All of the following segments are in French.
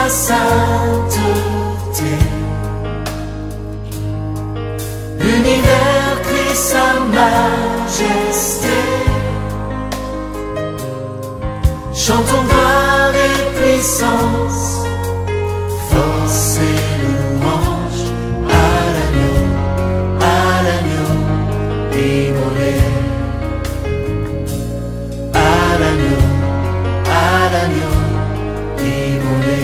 sa sainteté. L'univers crie sa majesté. Chantons gloire et puissance, force et louange à l'agneau immolé. À l'agneau immolé.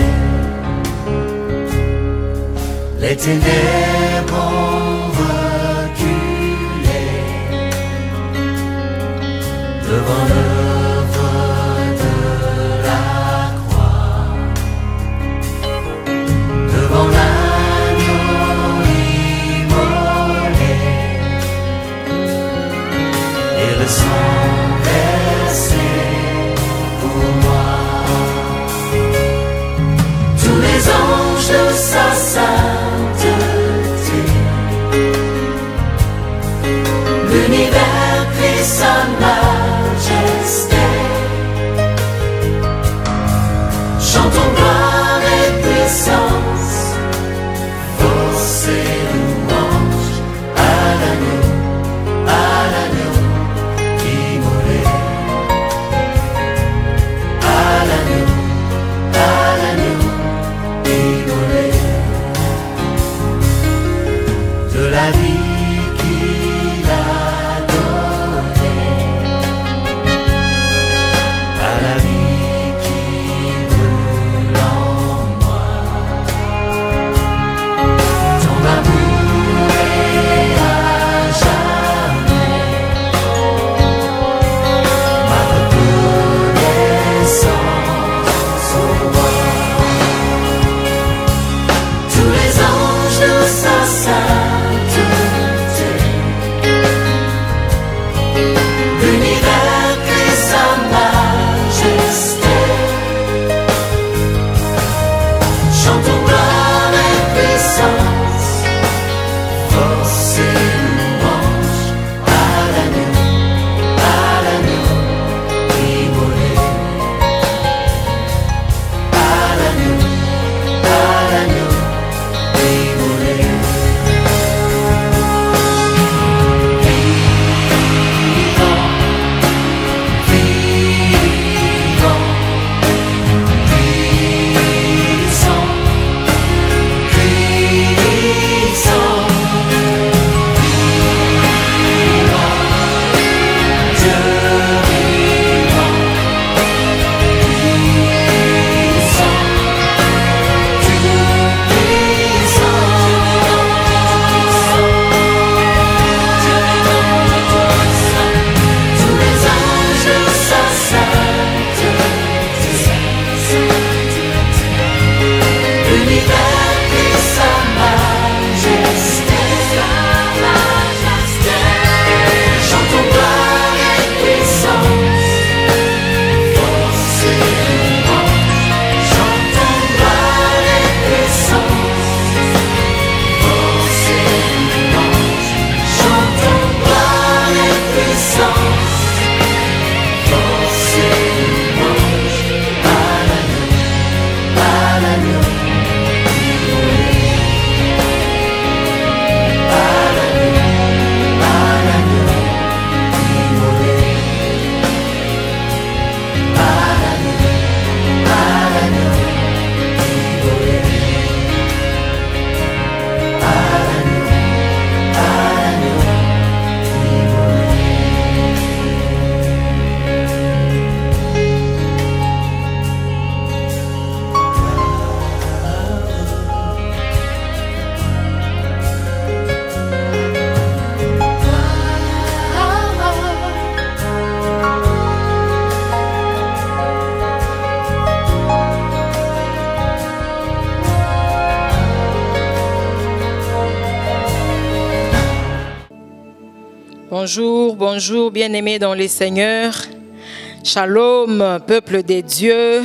Les ténèbres ont reculé devant l'œuvre de la croix, devant l'agneau immolé et le sang versé pour moi. Tous les anges de sa sainteté, l'univers crie sa majesté. Chantons gloire et puissance, force et louange à l'agneau immolé. À l'agneau immolé. De la vie qu'il a donnée à la vie qui brûle en moi. Ton amour est à jamais ma reconnaissance au roi. Tous les anges de sa sainteté, l'univers crie sa majesté. Chantons gloire et puissance, force et louange à l'agneau immolé. À l'agneau immolé. Bonjour, bonjour, bien-aimés dans les Seigneurs. Shalom, peuple des dieux.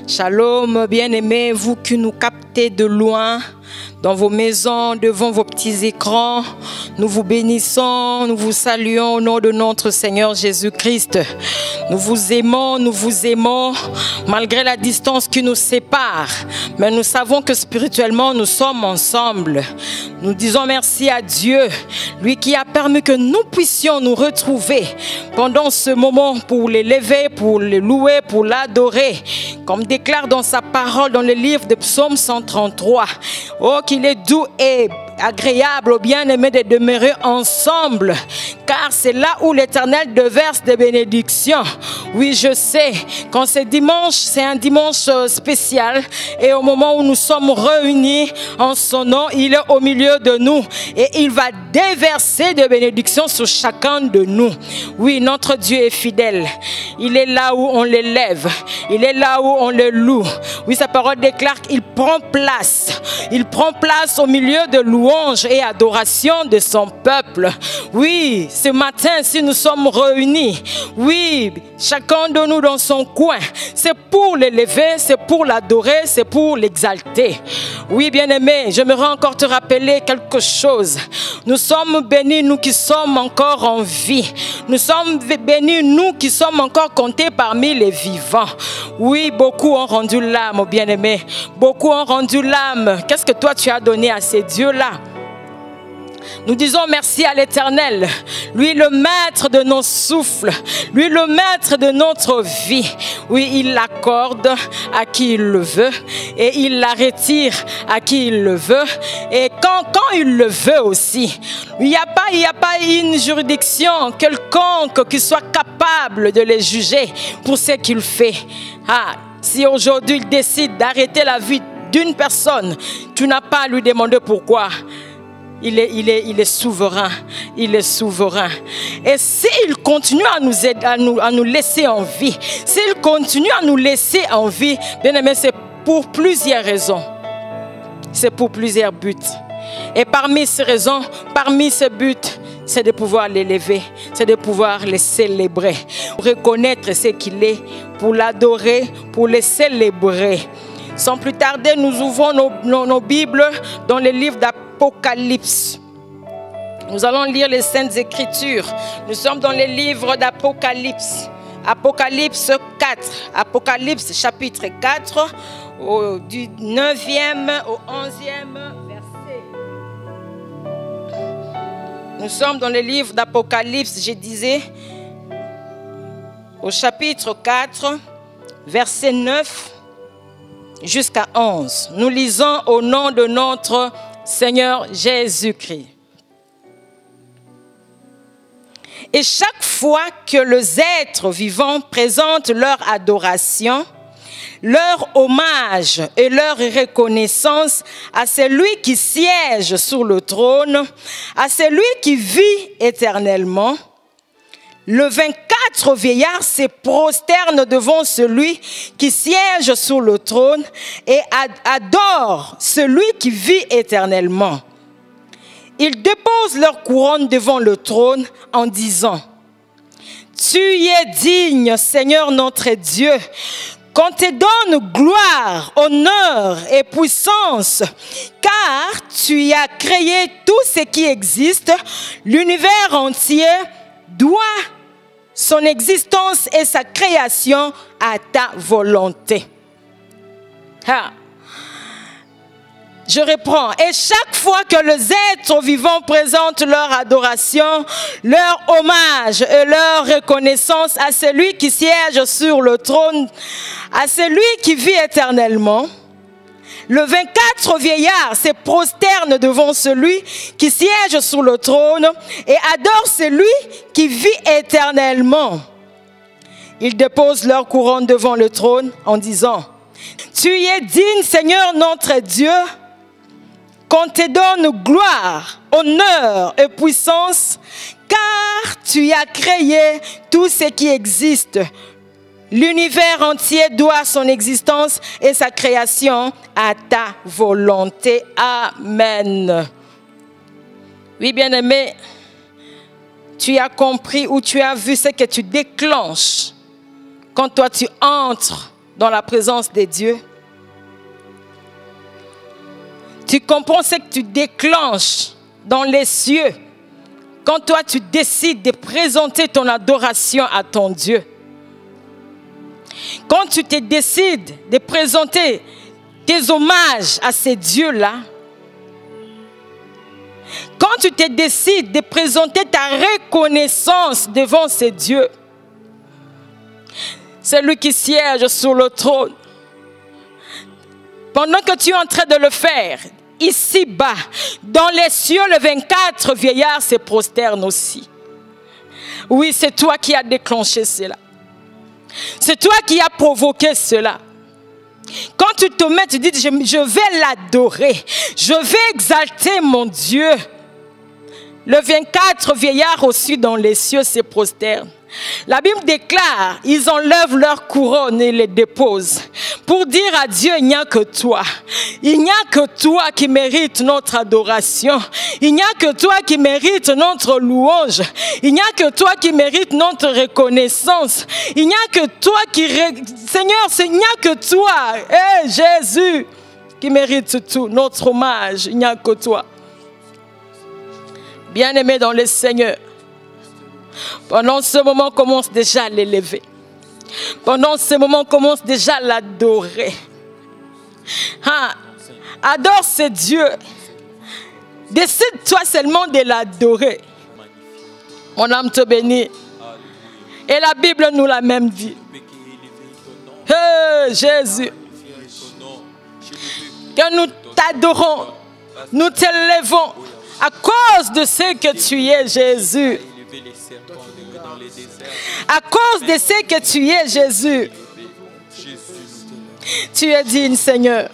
Shalom, bien-aimés, vous qui nous captez de loin, dans vos maisons, devant vos petits écrans. Nous vous bénissons, nous vous saluons au nom de notre Seigneur Jésus-Christ. Nous vous aimons, malgré la distance qui nous sépare. Mais nous savons que spirituellement, nous sommes ensemble. Nous disons merci à Dieu, lui qui a permis que nous puissions nous retrouver pendant ce moment pour l'élever, pour le louer, pour l'adorer. Comme déclare dans sa parole dans le livre de Psaume 133. Oh, qu'il est doux et agréable aux bien-aimés de demeurer ensemble, car c'est là où l'Éternel déverse des bénédictions. Oui, je sais, quand c'est dimanche, c'est un dimanche spécial, et au moment où nous sommes réunis en son nom, il est au milieu de nous, et il va déverser des bénédictions sur chacun de nous. Oui, notre Dieu est fidèle. Il est là où on l'élève, il est là où on le loue. Oui, sa parole déclare qu'il prend place. Il prend place au milieu de louanges et adoration de son peuple. Oui, ce matin, si nous sommes réunis, oui, chacun de nous dans son coin, c'est pour l'élever, c'est pour l'adorer, c'est pour l'exalter. Oui, bien-aimé, j'aimerais encore te rappeler quelque chose. Nous sommes bénis, nous qui sommes encore en vie. Nous sommes bénis, nous qui sommes encore comptés parmi les vivants. Oui, beaucoup ont rendu l'âme, bien-aimé. Beaucoup ont rendu l'âme. Qu'est-ce que toi tu as donné à ces dieux-là? Nous disons merci à l'Éternel, lui le maître de nos souffles, lui le maître de notre vie. Oui, il l'accorde à qui il le veut et il la retire à qui il le veut. Et quand il le veut aussi, il n'y a pas une juridiction quelconque qui soit capable de les juger pour ce qu'il fait. Ah, si aujourd'hui il décide d'arrêter la vie d'une personne, tu n'as pas à lui demander pourquoi. Il est souverain. Il est souverain. Et s'il continue à nous aider, à nous laisser en vie, s'il continue à nous laisser en vie, bien aimé, c'est pour plusieurs raisons. C'est pour plusieurs buts. Et parmi ces raisons, parmi ces buts, c'est de pouvoir l'élever, c'est de pouvoir le célébrer, pour reconnaître ce qu'il est, pour l'adorer, pour le célébrer. Sans plus tarder, nous ouvrons nos Bibles dans le livre d'Apocalypse. Nous allons lire les Saintes Écritures. Nous sommes dans le livre d'Apocalypse. Apocalypse 4. Apocalypse chapitre 4, du 9e au 11e verset. Nous sommes dans le livre d'Apocalypse, je disais, au chapitre 4, verset 9 jusqu'à 11. Nous lisons au nom de notre Seigneur Jésus-Christ. Et chaque fois que les êtres vivants présentent leur adoration, leur hommage et leur reconnaissance à celui qui siège sur le trône, à celui qui vit éternellement, le 24 vieillards se prosternent devant celui qui siège sur le trône et adorent celui qui vit éternellement. Ils déposent leur couronne devant le trône en disant: Tu es digne, Seigneur notre Dieu, qu'on te donne gloire, honneur et puissance, car tu as créé tout ce qui existe, l'univers entier doit son existence et sa création à ta volonté. Ah. Je reprends. Et chaque fois que les êtres vivants présentent leur adoration, leur hommage et leur reconnaissance à celui qui siège sur le trône, à celui qui vit éternellement, le 24 vieillards se prosternent devant celui qui siège sur le trône et adorent celui qui vit éternellement. Ils déposent leur couronne devant le trône en disant: Tu es digne, Seigneur notre Dieu, qu'on te donne gloire, honneur et puissance, car tu as créé tout ce qui existe. L'univers entier doit son existence et sa création à ta volonté. Amen. Oui, bien-aimé, tu as compris ou tu as vu ce que tu déclenches quand toi tu entres dans la présence de Dieu. Tu comprends ce que tu déclenches dans les cieux quand toi tu décides de présenter ton adoration à ton Dieu. Quand tu te décides de présenter tes hommages à ces dieux-là, quand tu te décides de présenter ta reconnaissance devant ces dieux, c'est lui qui siège sur le trône. Pendant que tu es en train de le faire, ici-bas, dans les cieux, les 24 vieillards se prosternent aussi. Oui, c'est toi qui as déclenché cela. C'est toi qui as provoqué cela. Quand tu te mets, tu dis, je vais l'adorer. Je vais exalter mon Dieu. Les 24 vieillards aussi dans les cieux se prosternent. La Bible déclare, ils enlèvent leur couronne et les déposent pour dire à Dieu, il n'y a que toi. Il n'y a que toi qui mérite notre adoration. Il n'y a que toi qui mérite notre louange. Il n'y a que toi qui mérite notre reconnaissance. Il n'y a que toi qui... Seigneur, il n'y a que toi, Jésus, qui mérite tout, notre hommage. Il n'y a que toi. Bien-aimé dans le Seigneur, pendant ce moment, on commence déjà à l'élever. Pendant ce moment, on commence déjà à l'adorer. Adore ce Dieu. Décide-toi seulement de l'adorer. Mon âme te bénit. Et la Bible nous l'a même dit. Jésus. Que nous t'adorons. Nous t'élevons à cause de ce que tu es, Jésus. À cause de ce que tu es, Jésus. Tu es digne, Seigneur.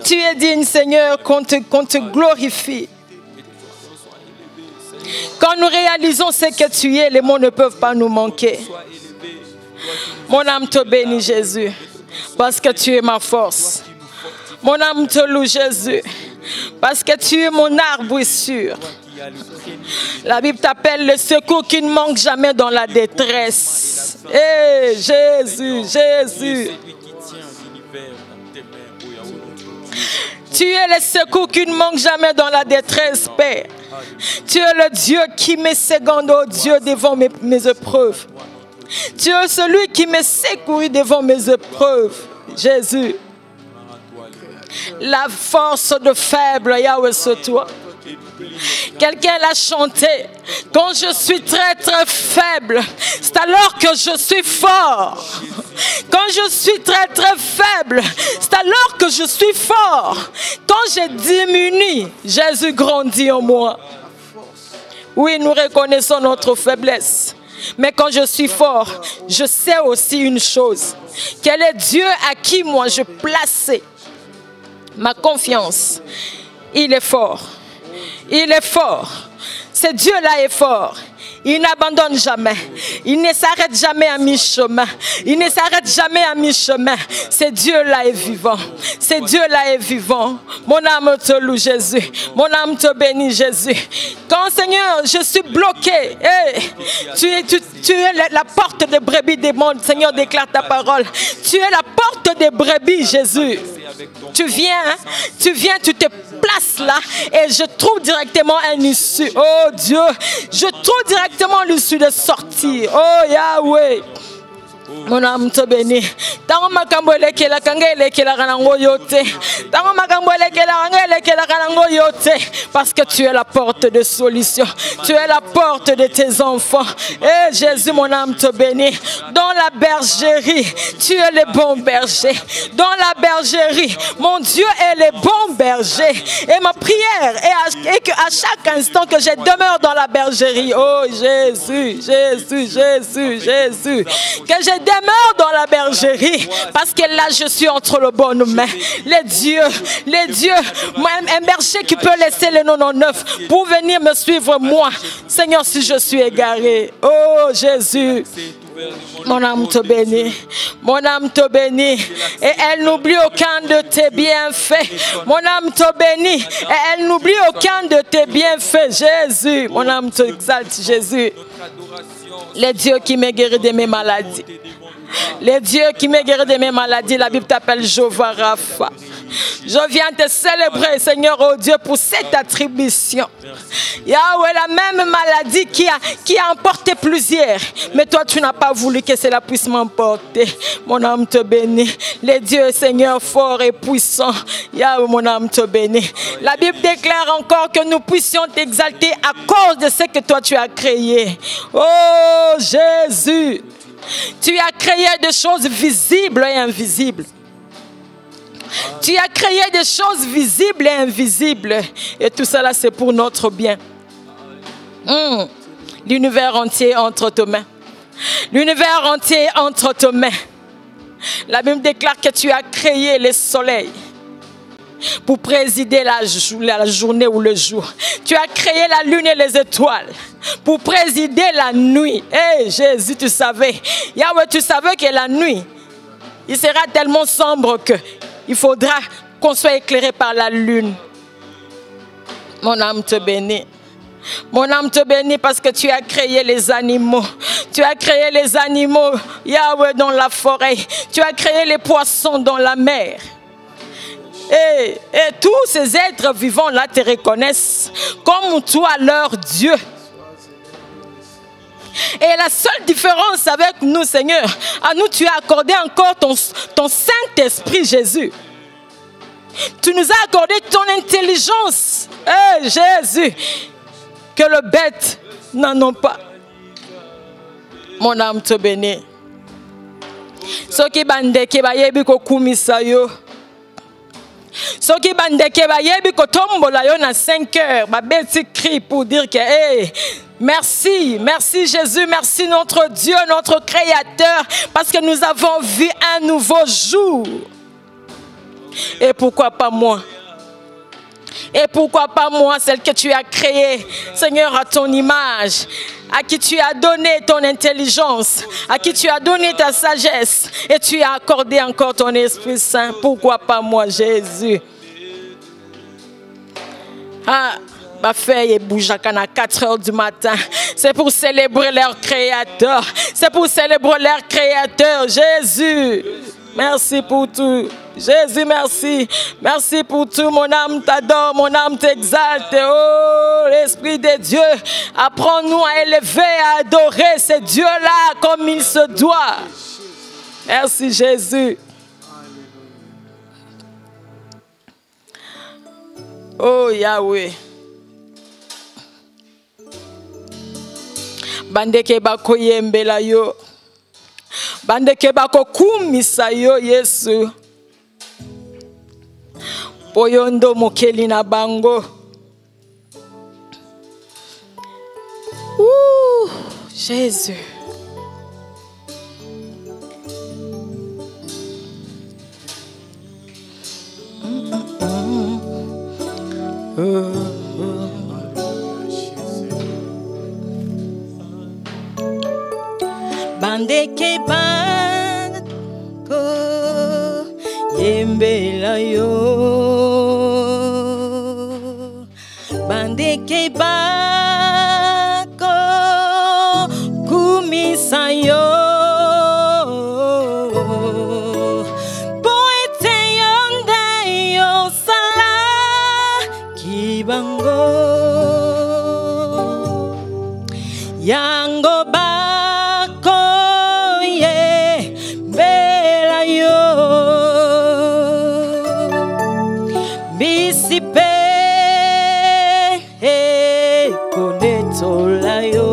Tu es digne, Seigneur, qu'on te glorifie. Quand nous réalisons ce que tu es, les mots ne peuvent pas nous manquer. Mon âme te bénit, Jésus, parce que tu es ma force. Mon âme te loue, Jésus, parce que tu es mon arbre sûr. La Bible t'appelle le secours qui ne manque jamais dans la détresse. Jésus, Jésus. Tu es le secours qui ne manque jamais dans la détresse, Père. Tu es le Dieu qui me seconde, oh Dieu, devant mes épreuves. Tu es celui qui me secourit devant mes épreuves, Jésus. La force de faible, Yahweh, c'est toi. Quelqu'un l'a chanté. Quand je suis très très faible, c'est alors que je suis fort. Quand je suis très très faible, c'est alors que je suis fort. Quand je diminue, Jésus grandit en moi. Oui, nous reconnaissons notre faiblesse. Mais quand je suis fort, je sais aussi une chose. Quel est Dieu à qui moi je plaçais ma confiance? Il est fort. Il est fort. Ce Dieu-là est fort. Il n'abandonne jamais. Il ne s'arrête jamais à mi-chemin. Il ne s'arrête jamais à mi-chemin. Ce Dieu-là est vivant. Ce Dieu-là est vivant. Mon âme te loue, Jésus. Mon âme te bénit, Jésus. Quand, Seigneur, je suis bloqué, tu es la porte des brebis des mondes. Seigneur, déclare ta parole. Tu es la porte des brebis, Jésus. Tu viens, tu te places là et je trouve directement un issue. Oh Dieu, je trouve directement l'issue de sortir. Oh Yahweh. Mon âme te bénit. Tango makambo elekela kanga elekela kanango yote. Tango makambo elekela kanga elekela kanango yote. Parce que tu es la porte de solution. Tu es la porte de tes enfants. Et Jésus, mon âme te bénit. Dans la bergerie, tu es le bon berger. Dans la bergerie, mon Dieu est le bon berger. Et ma prière est qu'à chaque instant que je demeure dans la bergerie, oh Jésus, Jésus, Jésus, Jésus, que je demeure dans la bergerie, parce que là je suis entre le bonnes mains. Les dieux, un berger qui peut laisser les 99 pour venir me suivre moi. Seigneur, si je suis égaré, oh Jésus, mon âme te bénit, mon âme te bénit, et elle n'oublie aucun de tes bienfaits. Mon âme te bénit, et elle n'oublie aucun de tes bienfaits. Jésus, mon âme te exalte, Jésus. Les dieux qui me guérit de mes maladies. Les dieux qui me guérit de mes maladies, la Bible t'appelle Jéhovah Rapha. Je viens te célébrer, Seigneur, oh Dieu, pour cette attribution. Yahweh, la même maladie qui a emporté plusieurs. Mais toi, tu n'as pas voulu que cela puisse m'emporter. Mon âme te bénit. Les dieux, Seigneur, fort et puissant. Yahweh, mon âme te bénit. La Bible déclare encore que nous puissions t'exalter à cause de ce que toi, tu as créé. Oh, Jésus. Tu as créé des choses visibles et invisibles. Tu as créé des choses visibles et invisibles. Et tout cela, c'est pour notre bien. L'univers entier entre tes mains. L'univers entier entre tes mains. La Bible déclare que tu as créé le soleil pour présider la journée ou le jour. Tu as créé la lune et les étoiles pour présider la nuit. Hey, Jésus, tu savais. Yahweh, tu savais que la nuit, il sera tellement sombre que il faudra qu'on soit éclairé par la lune. Mon âme te bénit. Mon âme te bénit parce que tu as créé les animaux. Tu as créé les animaux, Yahweh, dans la forêt. Tu as créé les poissons dans la mer. Et tous ces êtres vivants là te reconnaissent comme toi, leur Dieu. Et la seule différence avec nous, Seigneur, à nous, tu as accordé encore ton Saint-Esprit, Jésus. Tu nous as accordé ton intelligence, Jésus, que le bête n'en ont pas. Mon âme te bénit. Soki bandeke bayebi ko kumisa yo. Soki bandeke bayebi ko tombola yo na 5 heures, ba beti cri pour dire que hey, merci, merci Jésus, merci notre Dieu, notre Créateur, parce que nous avons vu un nouveau jour. Et pourquoi pas moi? Et pourquoi pas moi, celle que tu as créée, Seigneur, à ton image, à qui tu as donné ton intelligence, à qui tu as donné ta sagesse, et tu as accordé encore ton Esprit Saint. Pourquoi pas moi, Jésus? Ah, ma fille bouge à 4 heures du matin. C'est pour célébrer leur Créateur. C'est pour célébrer leur Créateur, Jésus. Merci pour tout. Jésus, merci. Merci pour tout. Mon âme t'adore, mon âme t'exalte. Oh, l'Esprit de Dieu, apprends-nous à élever, à adorer ce Dieu-là comme il se doit. Merci, Jésus. Oh, Yahweh. Bandeke bako yembela yo. Bandeke bako kumisa yo, Yesu. Poyondo mokeli na bango. Ouh, Jésus. Bandeke bako yembela yo. Bandeke bako kumisa yo. Poete yonde yo sala kibango. Yango bako ye bela yo. Bisipe konetola yo.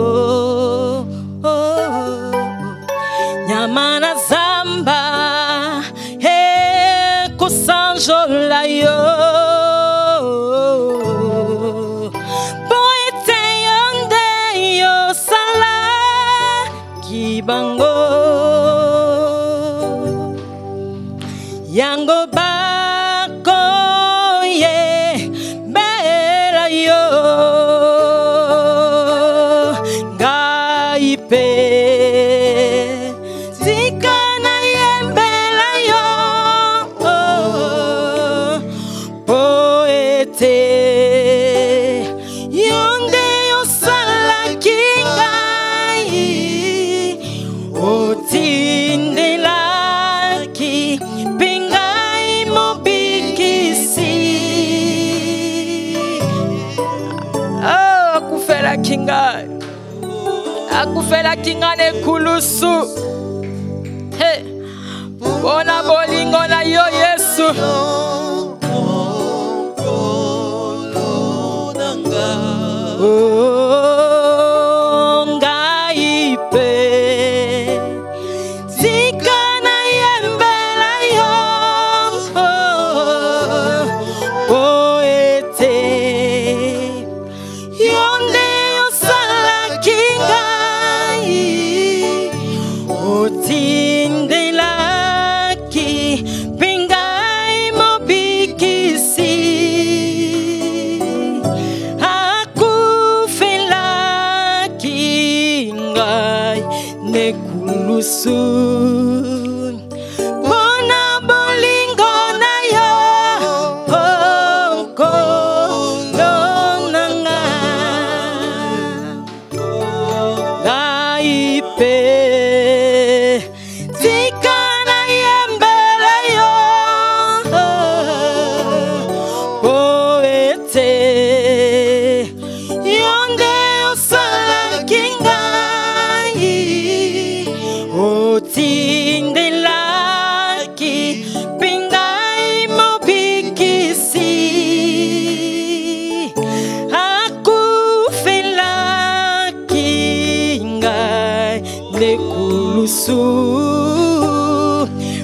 Nyamana zamba kusanjola yo. Poete yonde yo sala kibango. Yango bako ye bela yo. Gaipe zikana yembela yo. Poete yonde yo sala kingai. Oh, akufela kinga. Akufela kinga ne kulusu. Hey. Bona bolingo na yo Yesu. Oh, ngaipe. Zikana yembela yo. Oh, ete. Yonde yosala kingai. Otindela ki. Pingai mobikisi. Akufela kingai nekulusu. Bona bolingo na yo. Kolonanga. Gaipe. Tikana yembele yo. Poete. Yonde osala kingai. Otindelaki. Pingai mobikisi. Akufela kingai nekulusu.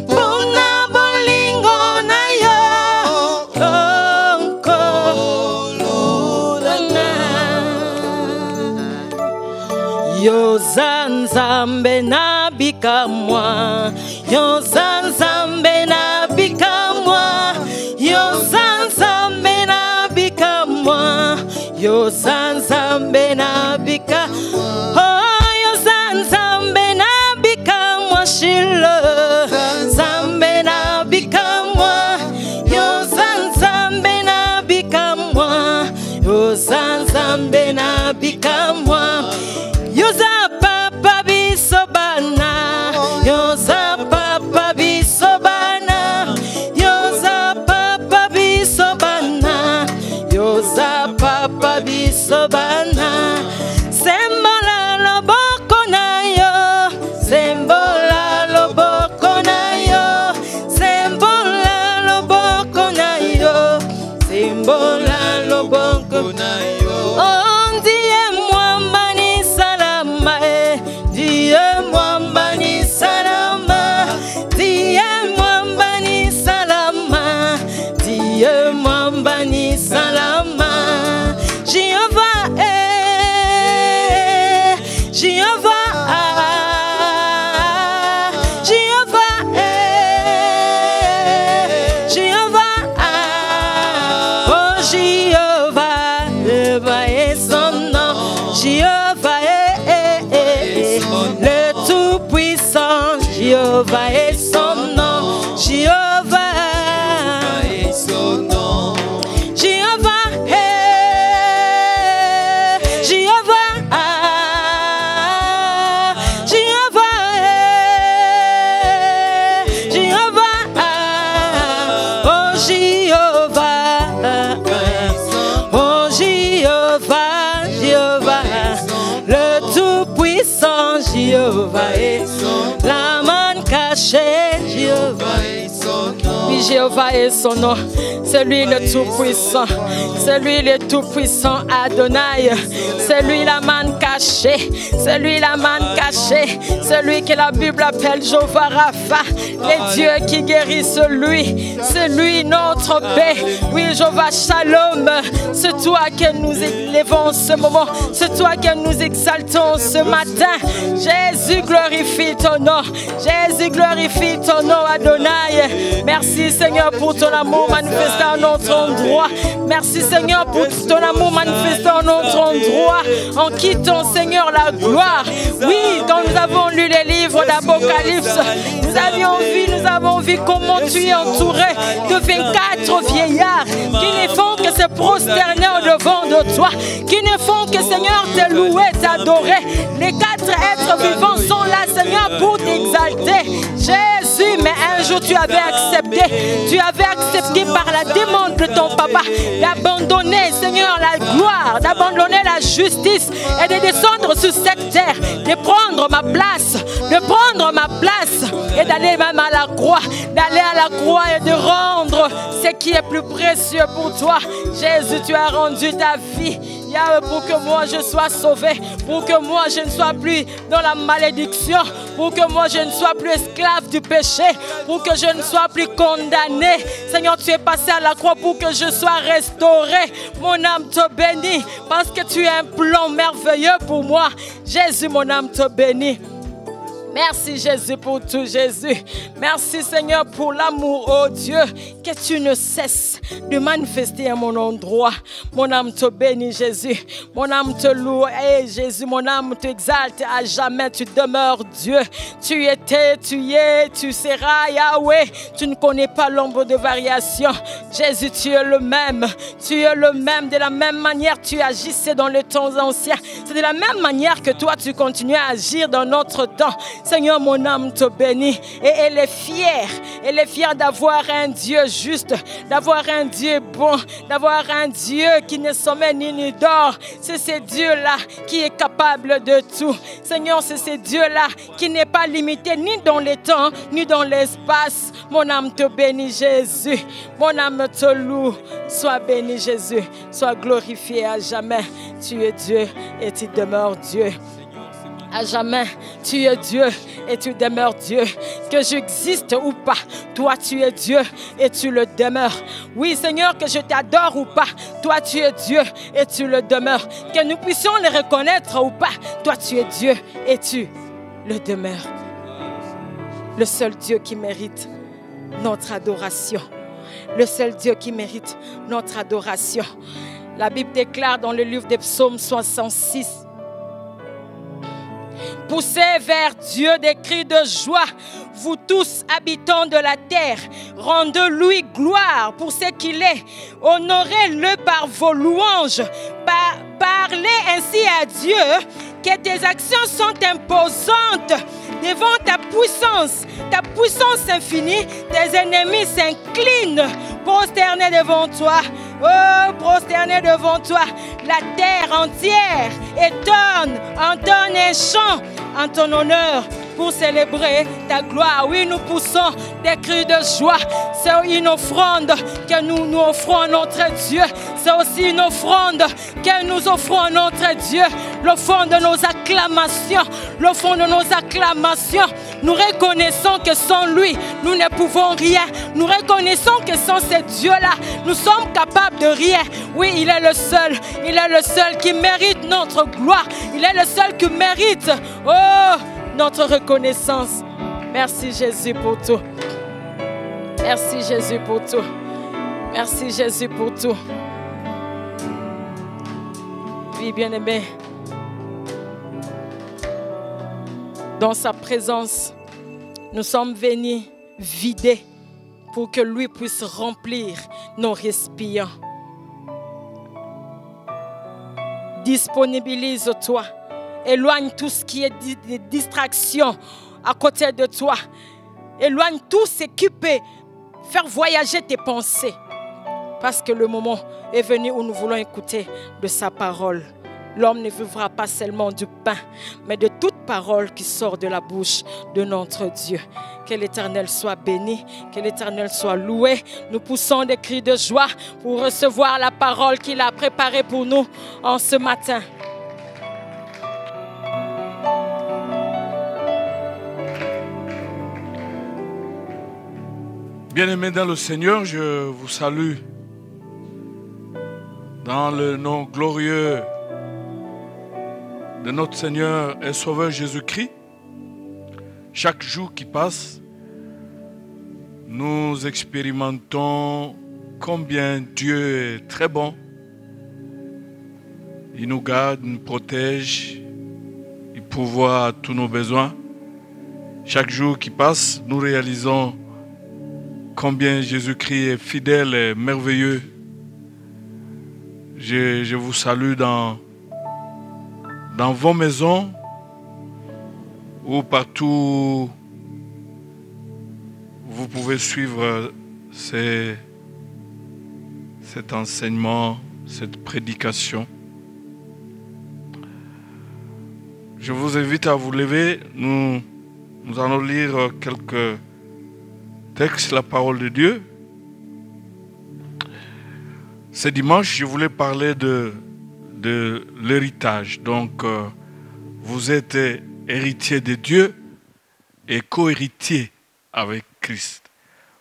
Bona bolingo na yo. Kolonanga. Yo zanzambe na bikamwa. Yo zanzambe na bikamwa. Yo zanzambe na bikamwa. Yo zanzambe na bikamwa. Oh, yo zanzambe na bikamwa shilo. Zambe na bikamwa. Yo zanzambe na bikamwa. Yo zanzambe na bikamwa. Yo za papa bisobana. Yo za papa bisobana. Yo za papa bisobana. Yo za papa bisobana. Sembola loboko na yo. Sembola loboko na yo. Sembola loboko na yo. Sembola loboko na yo. Oh, ndiye mwamba ni salama. Ndiye mwamba ni salama. Ndiye mwamba ni salama. Ndiye mwamba ni salama. Jehovah, Jehovah, Jehovah, Jehovah, oh Jehovah, Jehovah est son nom. Jehovah est le tout-puissant. Jehovah est son nom. Jehovah est son nom. Jehovah est Jehovah. Jehovah est Jehovah. Oh Jehovah. Oh Jehovah. Jehovah. Le tout-puissant Jehovah est la main cachée. Jehovah est son nom. Oui, Jéhovah est son nom. C'est lui le tout-puissant. C'est lui le tout-puissant Adonai. C'est lui la manne cachée. C'est lui la manne cachée. C'est lui que la Bible appelle Jéhovah Rapha. Le Dieu qui guérit, c'est lui. C'est lui notre paix. Oui, Jéhovah Shalom. C'est toi que nous élevons ce moment. C'est toi que nous exaltons ce matin. Jésus, glorifie ton nom. Jésus, glorifie ton nom, Adonai. Merci Seigneur pour ton amour manifesté en notre endroit. Merci Seigneur pour ton amour manifesté en notre endroit. En quittant Seigneur la gloire. Oui, quand nous avons lu les livres d'Apocalypse, nous avons vu comment tu es entouré de 24 vieillards qui ne font que se prosterner au devant de toi, qui ne font que Seigneur te louer, t'adorer. Les 4 êtres vivants sont là Seigneur pour t'exalter. Jésus, Jésus, mais un jour tu avais accepté par la demande de ton papa d'abandonner, Seigneur, la gloire, d'abandonner la justice et de descendre sur cette terre, de prendre ma place et d'aller même à la croix, et de rendre ce qui est plus précieux pour toi. Jésus, tu as rendu ta vie. Pour que moi je sois sauvé, pour que moi je ne sois plus dans la malédiction, pour que moi je ne sois plus esclave du péché, pour que je ne sois plus condamné. Seigneur, tu es passé à la croix pour que je sois restauré. Mon âme te bénit parce que tu as un plan merveilleux pour moi. Jésus, mon âme te bénit. Merci Jésus pour tout, Jésus. Merci Seigneur pour l'amour, oh Dieu, que tu ne cesses de manifester à mon endroit. Mon âme te bénit, Jésus. Mon âme te loue. Et Jésus, mon âme t'exalte à jamais. Tu demeures Dieu. Tu étais, tu es, tu seras Yahweh. Tu ne connais pas l'ombre de variation. Jésus, tu es le même. Tu es le même. De la même manière, tu agissais dans les temps anciens. C'est de la même manière que toi, tu continues à agir dans notre temps. Seigneur, mon âme te bénit et elle est fière d'avoir un Dieu juste, d'avoir un Dieu bon, d'avoir un Dieu qui ne sommeille ni dort. C'est ce Dieu-là qui est capable de tout. Seigneur, c'est ce Dieu-là qui n'est pas limité ni dans le temps, ni dans l'espace. Mon âme te bénit, Jésus. Mon âme te loue. Sois béni, Jésus. Sois glorifié à jamais. Tu es Dieu et tu demeures Dieu. À jamais, tu es Dieu et tu demeures Dieu. Que j'existe ou pas, toi tu es Dieu et tu le demeures. Oui Seigneur, que je t'adore ou pas, toi tu es Dieu et tu le demeures. Que nous puissions le reconnaître ou pas, toi tu es Dieu et tu le demeures. Le seul Dieu qui mérite notre adoration. Le seul Dieu qui mérite notre adoration. La Bible déclare dans le livre des Psaumes 66: poussez vers Dieu des cris de joie, vous tous habitants de la terre. Rendez-lui gloire pour ce qu'il est. Honorez-le par vos louanges. Parlez ainsi à Dieu que tes actions sont imposantes devant ta puissance infinie. Tes ennemis s'inclinent, prosternés devant toi. Oh, prosternés devant toi. La terre entière entonne un chant en ton honneur pour célébrer ta gloire. Oui, nous poussons des cris de joie. C'est une offrande que nous offrons à notre Dieu. C'est aussi une offrande que nous offrons à notre Dieu. L'offrande de nos acclamations. L'offrande de nos acclamations. Nous reconnaissons que sans lui, nous ne pouvons rien. Nous reconnaissons que sans ce Dieu-là, nous sommes capables de rien. Oui, il est le seul. Il est le seul qui mérite notre gloire. Il est le seul qui mérite notre reconnaissance. Merci Jésus pour tout. Merci Jésus pour tout. Merci Jésus pour tout. Oui, bien-aimé, dans sa présence, nous sommes venus vider pour que lui puisse remplir nos récipients. Disponibilise-toi. Éloigne tout ce qui est distraction à côté de toi. Éloigne tout ce qui peut faire voyager tes pensées. Parce que le moment est venu où nous voulons écouter de sa parole. L'homme ne vivra pas seulement du pain, mais de toute parole qui sort de la bouche de notre Dieu. Que l'Éternel soit béni, que l'Éternel soit loué. Nous poussons des cris de joie pour recevoir la parole qu'il a préparée pour nous en ce matin. Bien-aimés dans le Seigneur, je vous salue dans le nom glorieux de notre Seigneur et Sauveur Jésus-Christ. Chaque jour qui passe, nous expérimentons combien Dieu est très bon. Il nous garde, nous protège, il pourvoit à tous nos besoins. Chaque jour qui passe, nous réalisons combien Jésus-Christ est fidèle et merveilleux. Je vous salue dans vos maisons ou partout vous pouvez suivre cet enseignement, cette prédication. Je vous invite à vous lever. Nous allons lire quelques textes, la parole de Dieu. Ce dimanche, je voulais parler de l'héritage. Donc, vous êtes héritier de Dieu et co-héritier avec Christ.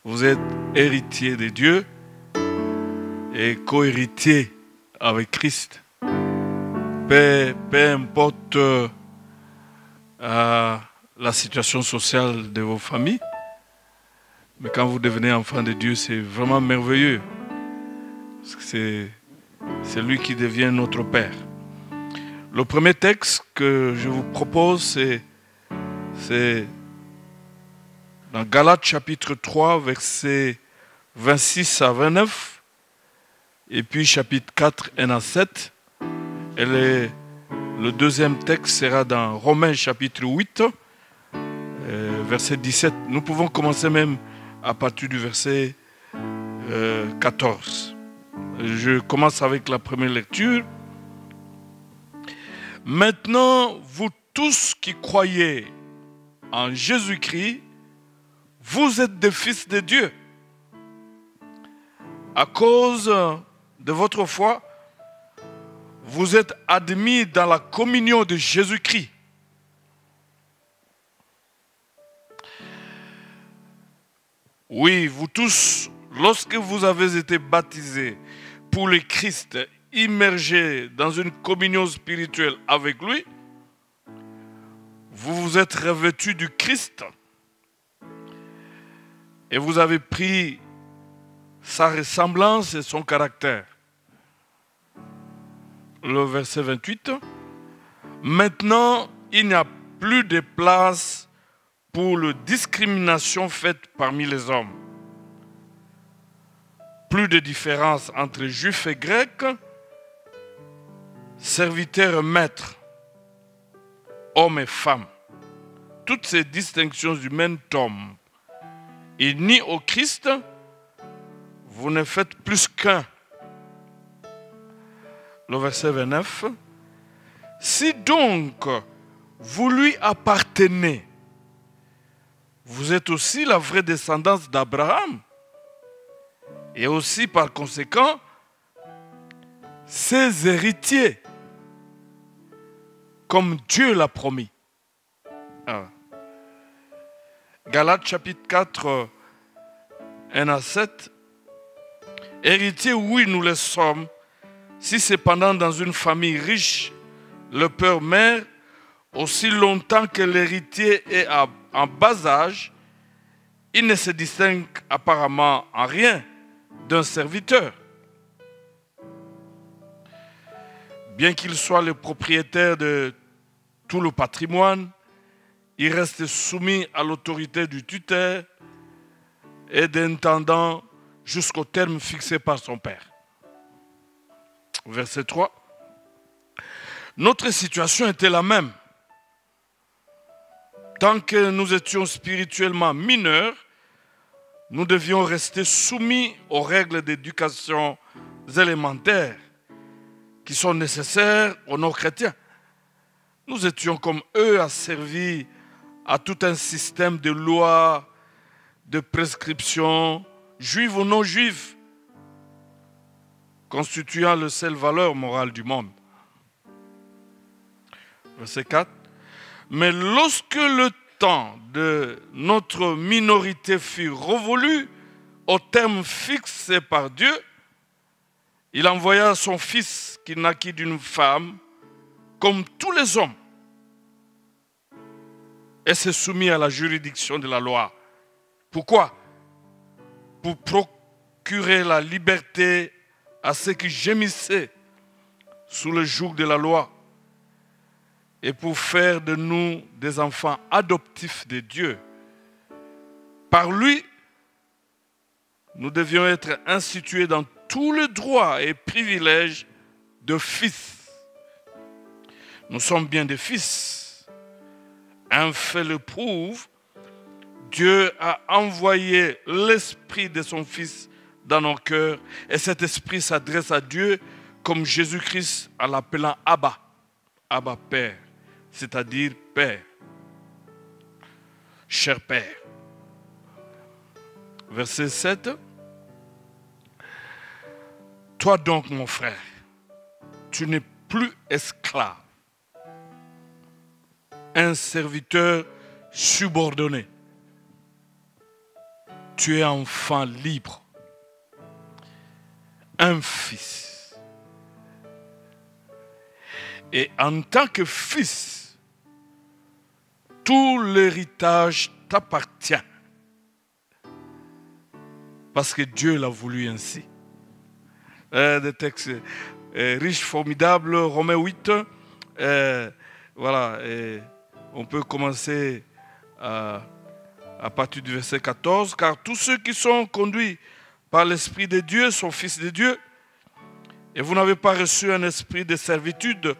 Vous êtes héritier de Dieu et co-héritier avec Christ. Peu importe la situation sociale de vos familles, mais quand vous devenez enfant de Dieu, c'est vraiment merveilleux. Parce que c'est lui qui devient notre Père. Le premier texte que je vous propose, c'est dans Galates chapitre 3, versets 26 à 29, et puis chapitre 4, 1 à 7. Et le deuxième texte sera dans Romains chapitre 8, verset 17. Nous pouvons commencer même à partir du verset 14. Je commence avec la première lecture. Maintenant, vous tous qui croyez en Jésus-Christ, vous êtes des fils de Dieu. À cause de votre foi, vous êtes admis dans la communion de Jésus-Christ. Oui, vous tous, lorsque vous avez été baptisés pour le Christ, immergés dans une communion spirituelle avec lui, vous vous êtes revêtus du Christ et vous avez pris sa ressemblance et son caractère. Le verset 28. Maintenant, il n'y a plus de place pour la discrimination faite parmi les hommes. Plus de différence entre juifs et grecs, serviteurs et maîtres, hommes et femmes. Toutes ces distinctions humaines tombent. Et ni au Christ, vous ne faites plus qu'un. Le verset 29. Si donc vous lui appartenez, vous êtes aussi la vraie descendance d'Abraham. Et aussi par conséquent, ses héritiers, comme Dieu l'a promis. Galates chapitre 4, 1 à 7. Héritiers, oui, nous le sommes, si cependant dans une famille riche, le père mère, aussi longtemps que l'héritier est en bas âge, il ne se distingue apparemment en rien d'un serviteur. Bien qu'il soit le propriétaire de tout le patrimoine, il reste soumis à l'autorité du tuteur et d'intendant jusqu'au terme fixé par son père. Verset 3. Notre situation était la même. Tant que nous étions spirituellement mineurs, nous devions rester soumis aux règles d'éducation élémentaires qui sont nécessaires aux non-chrétiens. Nous étions comme eux asservis à tout un système de lois, de prescriptions, juives ou non juives, constituant la seule valeur morale du monde. Verset 4. Mais lorsque le temps de notre minorité fut révolu au terme fixé par Dieu, il envoya son fils qui naquit d'une femme comme tous les hommes et s'est soumis à la juridiction de la loi. Pourquoi? Pour procurer la liberté à ceux qui gémissaient sous le joug de la loi et pour faire de nous des enfants adoptifs de Dieu. Par lui, nous devions être institués dans tous les droits et privilèges de fils. Nous sommes bien des fils. Un fait le prouve. Dieu a envoyé l'Esprit de son Fils dans nos cœurs. Et cet Esprit s'adresse à Dieu comme Jésus-Christ en l'appelant Abba. Abba Père, c'est-à-dire Père. Cher Père. Verset 7. Toi donc, mon frère, tu n'es plus esclave, un serviteur subordonné. Tu es enfant libre, un fils. Et en tant que fils, tout l'héritage t'appartient. Parce que Dieu l'a voulu ainsi. Des textes riches, formidables, Romains 8. Voilà, on peut commencer à partir du verset 14. Car tous ceux qui sont conduits par l'Esprit de Dieu sont fils de Dieu. Et vous n'avez pas reçu un esprit de servitude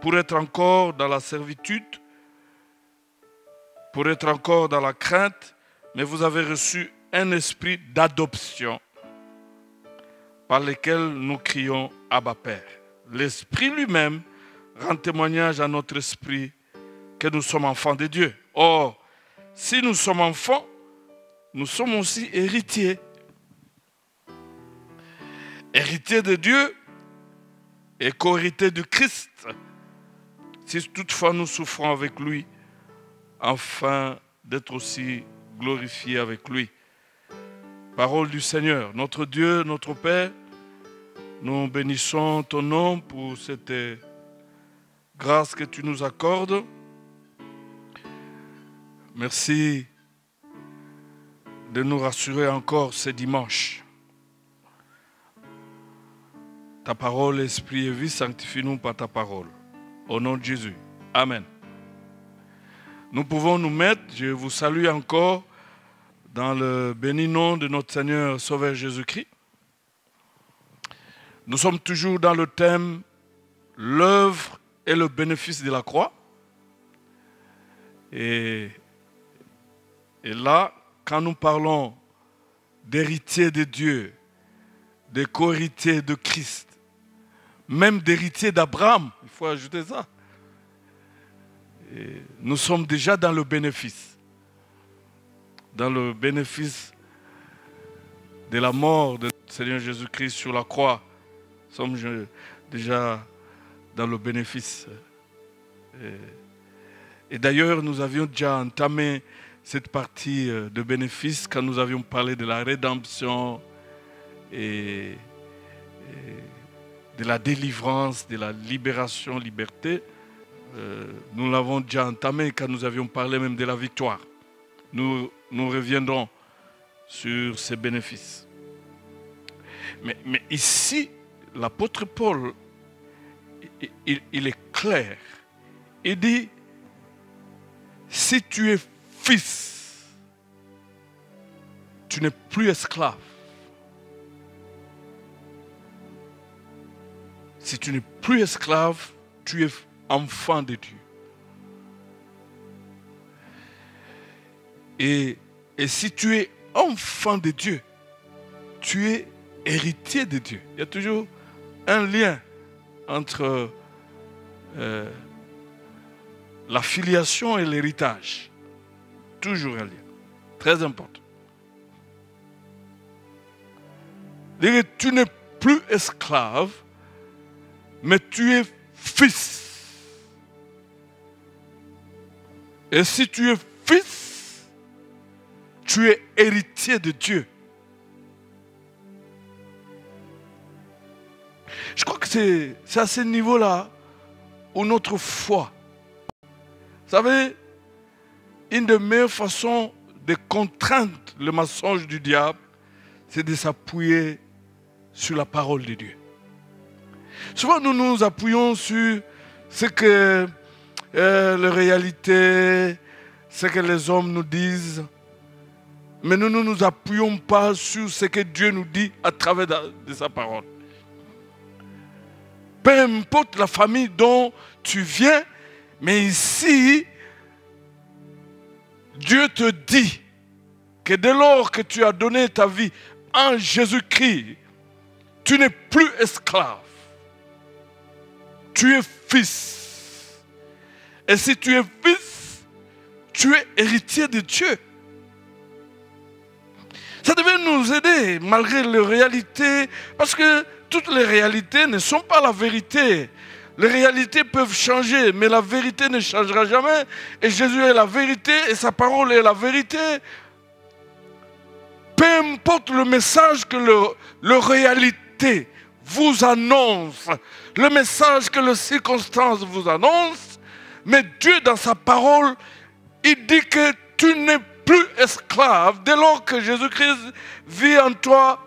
pour être encore dans la servitude, pour être encore dans la crainte, mais vous avez reçu un esprit d'adoption par lequel nous crions Abba Père. L'Esprit lui-même rend témoignage à notre esprit que nous sommes enfants de Dieu. Or, si nous sommes enfants, nous sommes aussi héritiers. Héritiers de Dieu et co-héritiers du Christ, si toutefois nous souffrons avec lui, afin d'être aussi glorifiés avec lui. Parole du Seigneur, notre Dieu, notre Père, nous bénissons ton nom pour cette grâce que tu nous accordes. Merci de nous rassurer encore ce dimanche. Ta parole, esprit et vie, sanctifie-nous par ta parole. Au nom de Jésus. Amen. Nous pouvons nous mettre, je vous salue encore dans le béni nom de notre Seigneur Sauveur Jésus-Christ. Nous sommes toujours dans le thème l'œuvre et le bénéfice de la croix. Et là, quand nous parlons d'héritier de Dieu, de co-héritier de Christ, même d'héritier d'Abraham, il faut ajouter ça. Et nous sommes déjà dans le bénéfice. Dans le bénéfice de la mort de notre Seigneur Jésus-Christ sur la croix. Nous sommes déjà dans le bénéfice. Et d'ailleurs, nous avions déjà entamé cette partie de bénéfice quand nous avions parlé de la rédemption et de la délivrance, de la libération, liberté. Nous l'avons déjà entamé quand nous avions parlé même de la victoire. Nous reviendrons sur ces bénéfices. Mais ici, l'apôtre Paul, il est clair. Il dit, si tu es fils, tu n'es plus esclave. Si tu n'es plus esclave, tu es enfant de Dieu. Et si tu es enfant de Dieu, tu es héritier de Dieu. Il y a toujours un lien entre la filiation et l'héritage. Toujours un lien. Très important. Tu n'es plus esclave, mais tu es fils. Et si tu es fils, tu es héritier de Dieu. Je crois que c'est à ce niveau-là où notre foi, vous savez, une des meilleures façons de contraindre le mensonge du diable, c'est de s'appuyer sur la parole de Dieu. Souvent, nous nous appuyons sur ce que la réalité, ce que les hommes nous disent, mais nous ne nous appuyons pas sur ce que Dieu nous dit à travers de sa parole. Peu importe la famille dont tu viens, mais ici, Dieu te dit que dès lors que tu as donné ta vie en Jésus-Christ, tu n'es plus esclave. Tu es fils. Et si tu es fils, tu es héritier de Dieu. Ça devait nous aider malgré les réalités, parce que toutes les réalités ne sont pas la vérité. Les réalités peuvent changer, mais la vérité ne changera jamais. Et Jésus est la vérité et sa parole est la vérité. Peu importe le message que le réalité vous annonce, le message que les circonstances vous annoncent, mais Dieu dans sa parole, il dit que tu n'es plus esclave dès lors que Jésus-Christ vit en toi.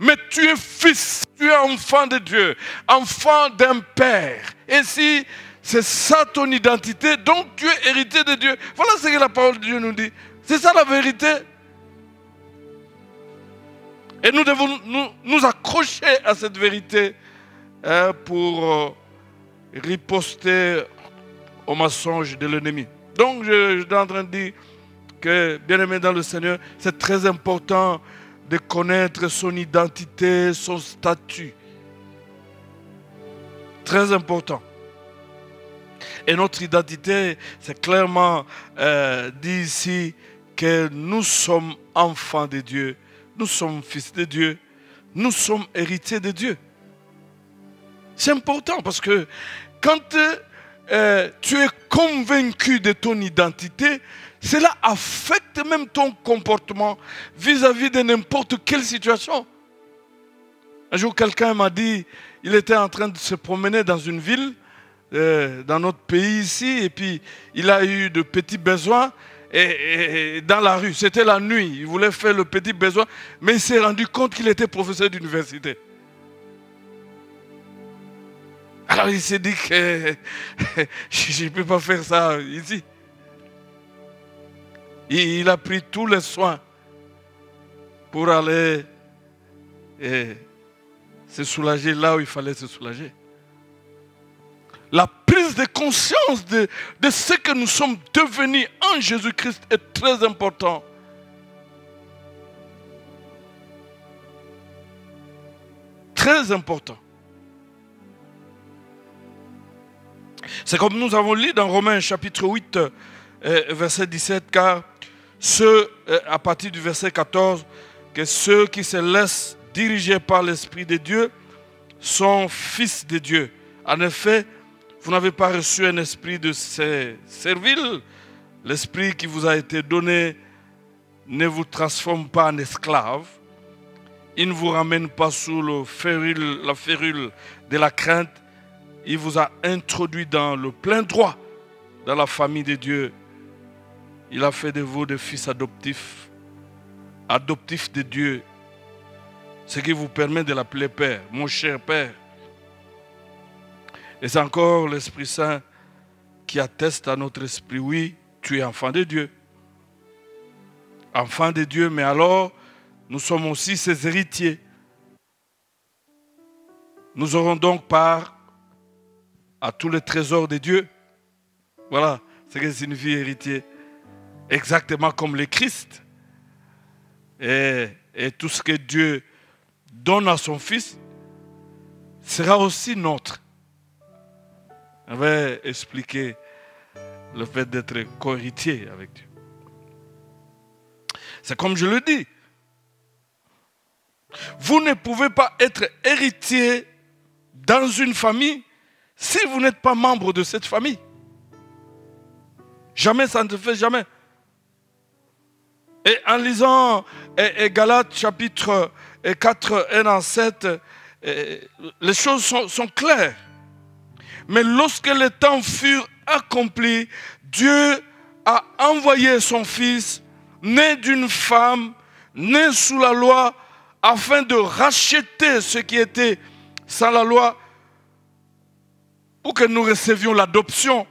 Mais tu es fils, tu es enfant de Dieu, enfant d'un père. Et si c'est ça ton identité, donc tu es héritier de Dieu. Voilà ce que la parole de Dieu nous dit. C'est ça la vérité. Et nous devons nous accrocher à cette vérité pour riposter au mensonge de l'ennemi. Donc je suis en train de dire que, bien-aimé dans le Seigneur, c'est très important de connaître son identité, son statut. Très important. Et notre identité, c'est clairement dit ici que nous sommes enfants de Dieu, nous sommes fils de Dieu, nous sommes héritiers de Dieu. C'est important parce que quand tu es convaincu de ton identité, cela affecte même ton comportement vis-à-vis de n'importe quelle situation. Un jour, quelqu'un m'a dit, il était en train de se promener dans une ville, dans notre pays ici, et puis il a eu de petits besoins et dans la rue. C'était la nuit, il voulait faire le petit besoin, mais il s'est rendu compte qu'il était professeur d'université. Alors il s'est dit que je ne peux pas faire ça ici. Il a pris tous les soins pour aller se soulager là où il fallait se soulager. La prise de conscience de ce que nous sommes devenus en Jésus-Christ est très important. Très important. C'est comme nous avons lu dans Romains chapitre 8, verset 17, car à partir du verset 14, que ceux qui se laissent diriger par l'Esprit de Dieu sont fils de Dieu. En effet, vous n'avez pas reçu un esprit de servile. L'esprit qui vous a été donné ne vous transforme pas en esclave. Il ne vous ramène pas sous la férule de la crainte. Il vous a introduit dans le plein droit, dans la famille de Dieu. Il a fait de vous des fils adoptifs, adoptifs de Dieu, ce qui vous permet de l'appeler Père, mon cher Père. Et c'est encore l'Esprit Saint qui atteste à notre esprit, oui, tu es enfant de Dieu. Enfant de Dieu, mais alors, nous sommes aussi ses héritiers. Nous aurons donc part à tous les trésors de Dieu. Voilà ce que signifie héritier. Exactement comme le Christ. Et tout ce que Dieu donne à son Fils sera aussi nôtre. On va expliquer le fait d'être co-héritier avec Dieu. C'est comme je le dis. Vous ne pouvez pas être héritier dans une famille si vous n'êtes pas membre de cette famille. Jamais, ça ne se fait jamais. Et en lisant Galates chapitre 4, 1 à 7, les choses sont claires. Mais lorsque les temps furent accomplis, Dieu a envoyé son Fils, né d'une femme, né sous la loi, afin de racheter ce qui était sans la loi, pour que nous recevions l'adoption.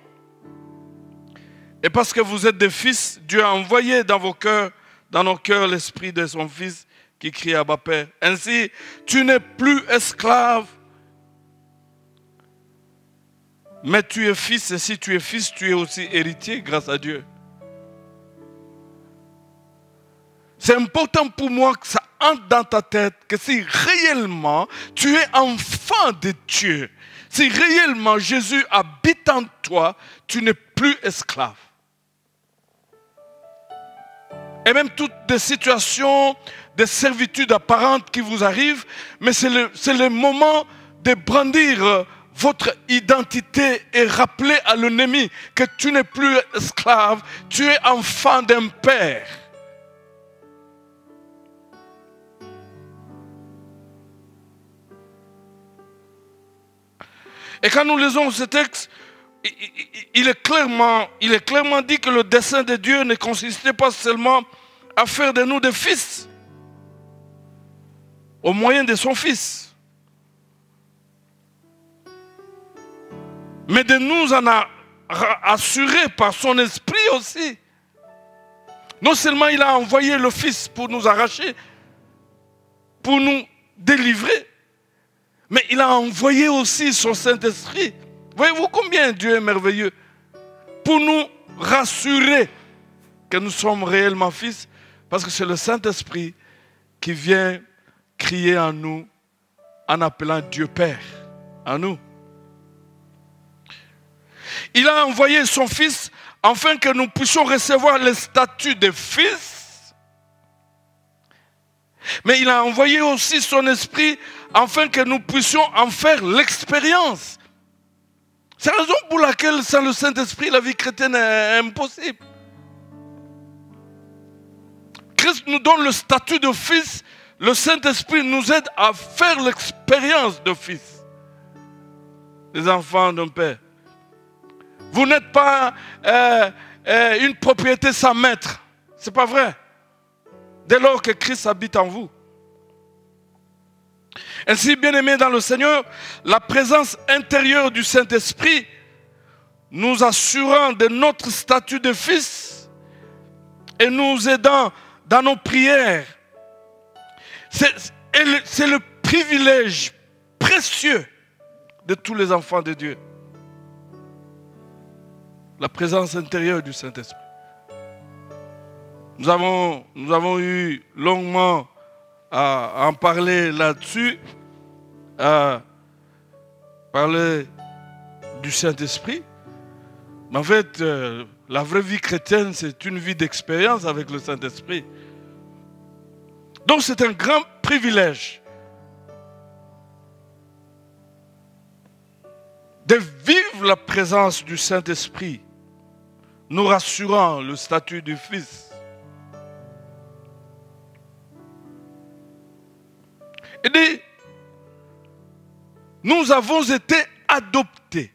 Et parce que vous êtes des fils, Dieu a envoyé dans vos cœurs, dans nos cœurs, l'esprit de son Fils qui crie Abba Père. Ainsi, tu n'es plus esclave, mais tu es fils. Et si tu es fils, tu es aussi héritier grâce à Dieu. c'est important pour moi que ça entre dans ta tête, que si réellement tu es enfant de Dieu, si réellement Jésus habite en toi, tu n'es plus esclave. Et même toutes des situations de servitude apparente qui vous arrivent, mais c'est le moment de brandir votre identité et rappeler à l'ennemi que tu n'es plus esclave, tu es enfant d'un père. Et quand nous lisons ce texte, il est clairement dit que le dessein de Dieu ne consistait pas seulement à faire de nous des fils, au moyen de son Fils, mais de nous en assurer par son esprit aussi. Non seulement il a envoyé le Fils pour nous arracher, pour nous délivrer, mais il a envoyé aussi son Saint-Esprit. Voyez-vous combien Dieu est merveilleux pour nous rassurer que nous sommes réellement fils, parce que c'est le Saint-Esprit qui vient crier en nous en appelant Dieu Père en nous. Il a envoyé son Fils afin que nous puissions recevoir le statut de fils, mais il a envoyé aussi son Esprit afin que nous puissions en faire l'expérience. C'est la raison pour laquelle sans le Saint-Esprit, la vie chrétienne est impossible. Christ nous donne le statut de fils, le Saint-Esprit nous aide à faire l'expérience de fils, les enfants d'un père. Vous n'êtes pas une propriété sans maître, c'est pas vrai. Dès lors que Christ habite en vous. Ainsi, bien-aimés dans le Seigneur, la présence intérieure du Saint-Esprit nous assurant de notre statut de fils et nous aidant dans nos prières, c'est le privilège précieux de tous les enfants de Dieu. La présence intérieure du Saint-Esprit. Nous avons eu longuement à en parler là-dessus, à parler du Saint-Esprit. Mais en fait, la vraie vie chrétienne, c'est une vie d'expérience avec le Saint-Esprit. Donc c'est un grand privilège de vivre la présence du Saint-Esprit, nous rassurant le statut du Fils. Et dit, nous avons été adoptés.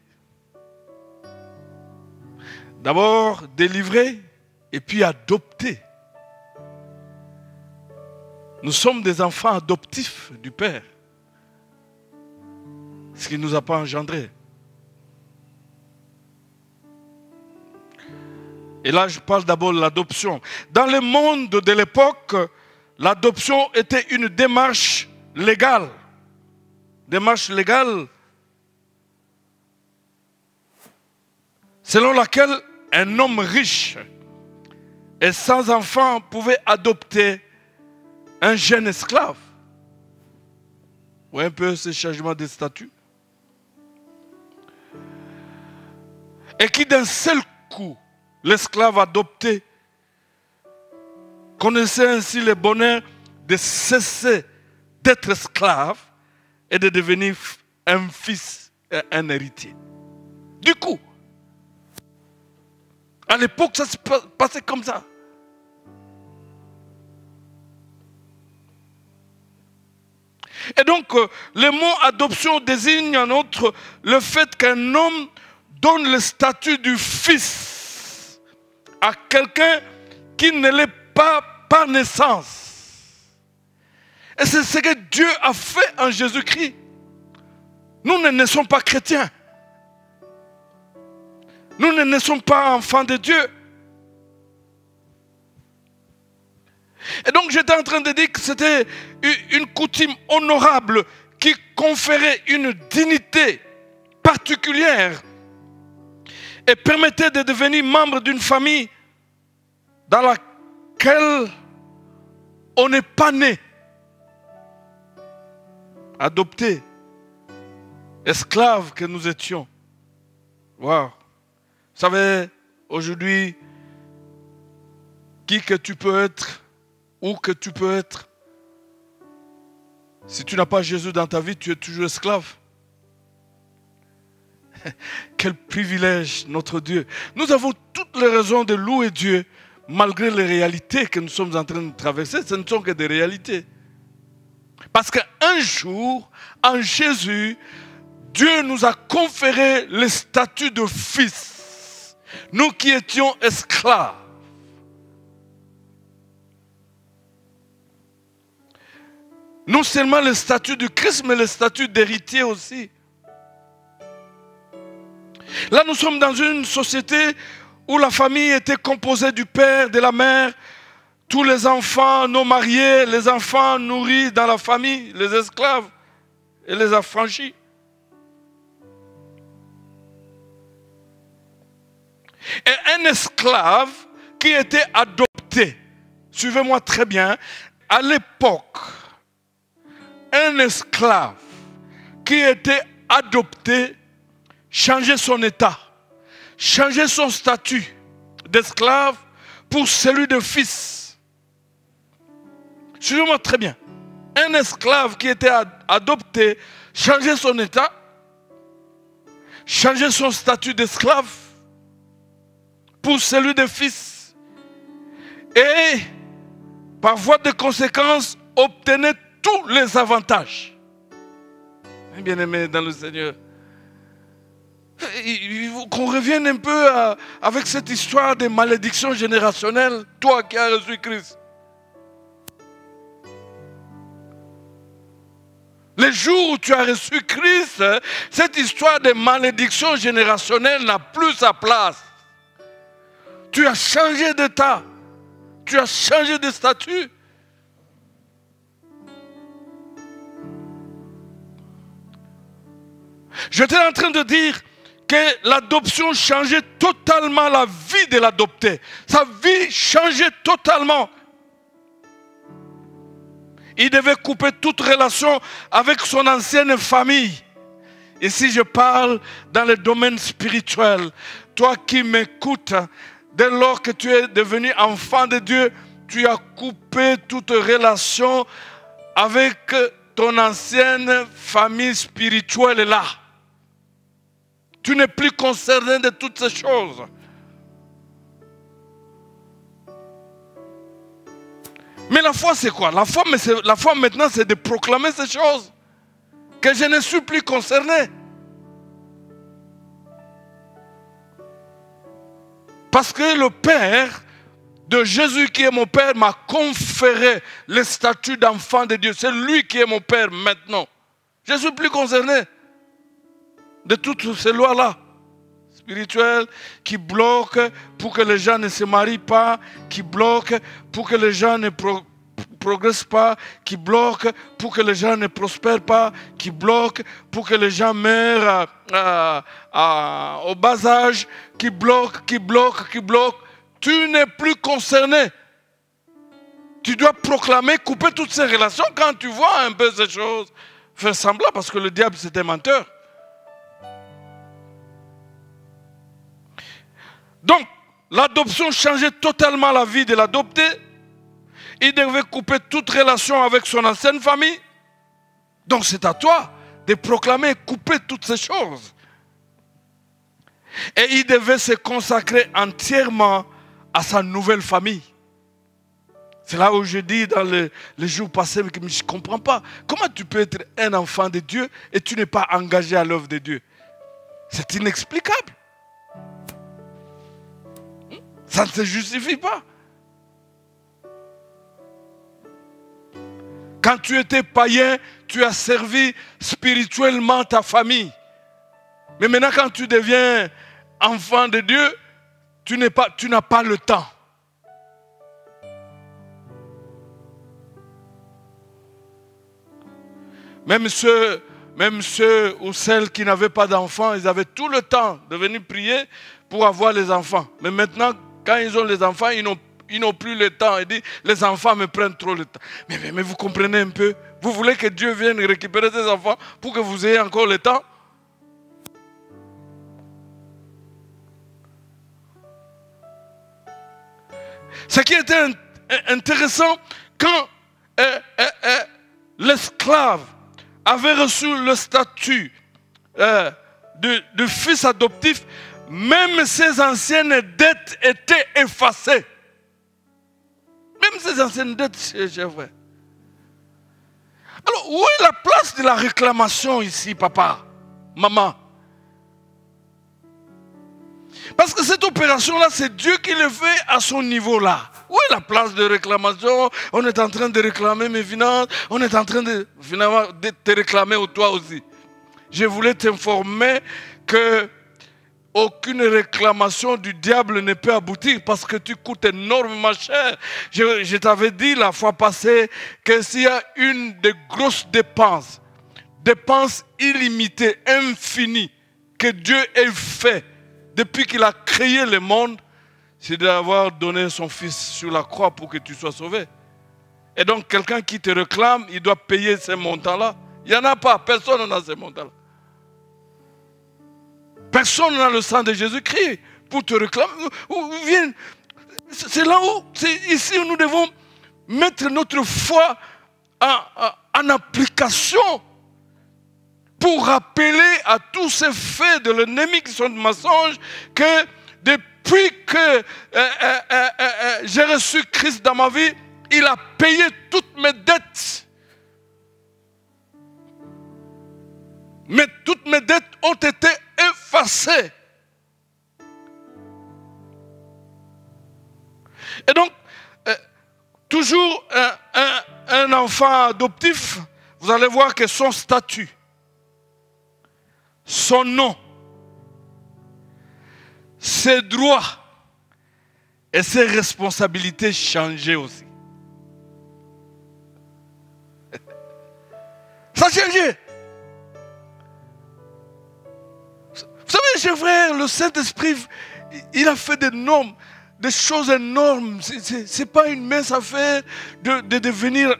D'abord délivrés et puis adoptés. Nous sommes des enfants adoptifs du Père. Ce qui ne nous a pas engendrés. Et là, je parle d'abord de l'adoption. Dans le monde de l'époque, l'adoption était une démarche légale. Démarche légale selon laquelle un homme riche et sans enfant pouvait adopter un jeune esclave. Vous voyez un peu ce changement de statut. Et qui d'un seul coup, l'esclave adopté connaissait ainsi le bonheur de cesser d'être esclave et de devenir un fils et un héritier. Du coup, à l'époque, ça se passait comme ça. Et donc, le mot adoption désigne en outre le fait qu'un homme donne le statut du fils à quelqu'un qui ne l'est pas par naissance. Et c'est ce que Dieu a fait en Jésus-Christ. Nous ne naissons pas chrétiens. Nous ne naissons pas enfants de Dieu. Et donc j'étais en train de dire que c'était une coutume honorable qui conférait une dignité particulière et permettait de devenir membre d'une famille dans laquelle On n'est pas né adoptés, esclaves que nous étions. Wow. Vous savez, aujourd'hui, qui que tu peux être, où que tu peux être, si tu n'as pas Jésus dans ta vie, tu es toujours esclave. Quel privilège, notre Dieu. Nous avons toutes les raisons de louer Dieu, malgré les réalités que nous sommes en train de traverser. Ce ne sont que des réalités. Parce qu'un jour, en Jésus, Dieu nous a conféré le statut de fils. Nous qui étions esclaves. Non seulement le statut du Christ, mais le statut d'héritier aussi. Là, nous sommes dans une société où la famille était composée du père, de la mère, tous les enfants non mariés, les enfants nourris dans la famille, les esclaves et les affranchis. Et un esclave qui était adopté, suivez-moi très bien, à l'époque, un esclave qui était adopté changeait son état, changeait son statut d'esclave pour celui de fils. Suivez-moi très bien. Un esclave qui était adopté changeait son état, changeait son statut d'esclave pour celui de fils. Et par voie de conséquence, obtenait tous les avantages. Bien-aimés dans le Seigneur, il faut qu'on revienne un peu avec cette histoire de malédiction générationnelle, toi qui as reçu Christ. Le jour où tu as reçu Christ, cette histoire de malédiction générationnelle n'a plus sa place. Tu as changé d'état, tu as changé de statut. J'étais en train de dire que l'adoption changeait totalement la vie de l'adopté. Sa vie changeait totalement. Il devait couper toute relation avec son ancienne famille. Ici, je parle dans le domaine spirituel. Toi qui m'écoutes, dès lors que tu es devenu enfant de Dieu, tu as coupé toute relation avec ton ancienne famille spirituelle là. Tu n'es plus concerné de toutes ces choses. Mais la foi, c'est quoi? La foi maintenant, c'est de proclamer ces choses. Que je ne suis plus concerné. Parce que le Père de Jésus qui est mon Père m'a conféré le statut d'enfant de Dieu. C'est lui qui est mon Père maintenant. Je ne suis plus concerné de toutes ces lois-là spirituelles qui bloquent pour que les gens ne se marient pas, qui bloquent pour que les gens ne progressent pas, qui bloquent pour que les gens ne prospèrent pas, qui bloquent pour que les gens meurent au bas âge, qui bloquent. Tu n'es plus concerné. Tu dois proclamer, couper toutes ces relations quand tu vois un peu ces choses. Faire semblant parce que le diable c'est un menteur. Donc, l'adoption changeait totalement la vie de l'adopté. Il devait couper toute relation avec son ancienne famille. Donc, c'est à toi de proclamer, couper toutes ces choses. Et il devait se consacrer entièrement à sa nouvelle famille. C'est là où je dis dans les jours passés, mais je ne comprends pas. Comment tu peux être un enfant de Dieu et tu n'es pas engagé à l'œuvre de Dieu? C'est inexplicable. Ça ne se justifie pas. Quand tu étais païen, tu as servi spirituellement ta famille. Mais maintenant, quand tu deviens enfant de Dieu, tu n'as pas le temps. Même ceux ou celles qui n'avaient pas d'enfants, ils avaient tout le temps de venir prier pour avoir les enfants. Mais maintenant, quand ils ont les enfants, ils n'ont ils n'ont plus le temps. Il dit, les enfants me prennent trop le temps. Mais vous comprenez un peu? Vous voulez que Dieu vienne récupérer ces enfants pour que vous ayez encore le temps? Ce qui était intéressant, quand l'esclave avait reçu le statut de fils adoptif, même ses anciennes dettes étaient effacées. Même ses anciennes dettes, chers frères. Alors, où est la place de la réclamation ici, papa, maman? Parce que cette opération-là, c'est Dieu qui le fait à son niveau-là. Où est la place de réclamation? On est en train de réclamer mes finances. On est en train de, finalement, de te réclamer toi aussi. Je voulais t'informer que aucune réclamation du diable ne peut aboutir parce que tu coûtes énormément cher. Je t'avais dit la fois passée que s'il y a une des grosses dépenses illimitées, infinies, que Dieu ait fait depuis qu'il a créé le monde, c'est d'avoir donné son fils sur la croix pour que tu sois sauvé. Et donc quelqu'un qui te réclame, il doit payer ces montants-là. Il n'y en a pas, personne n'a ces montants-là. Personne n'a le sang de Jésus-Christ pour te réclamer. C'est là où, c'est ici où nous devons mettre notre foi en application pour rappeler à tous ces faits de l'ennemi qui sont de mensonges que depuis que j'ai reçu Christ dans ma vie, il a payé toutes mes dettes. Mais toutes mes dettes ont été effacées. Et donc, toujours un enfant adoptif, vous allez voir que son statut, son nom, ses droits et ses responsabilités changeaient aussi. Ça changeait. Vous savez, chers frères, le Saint-Esprit, il a fait des choses énormes. Ce n'est pas une mince affaire de devenir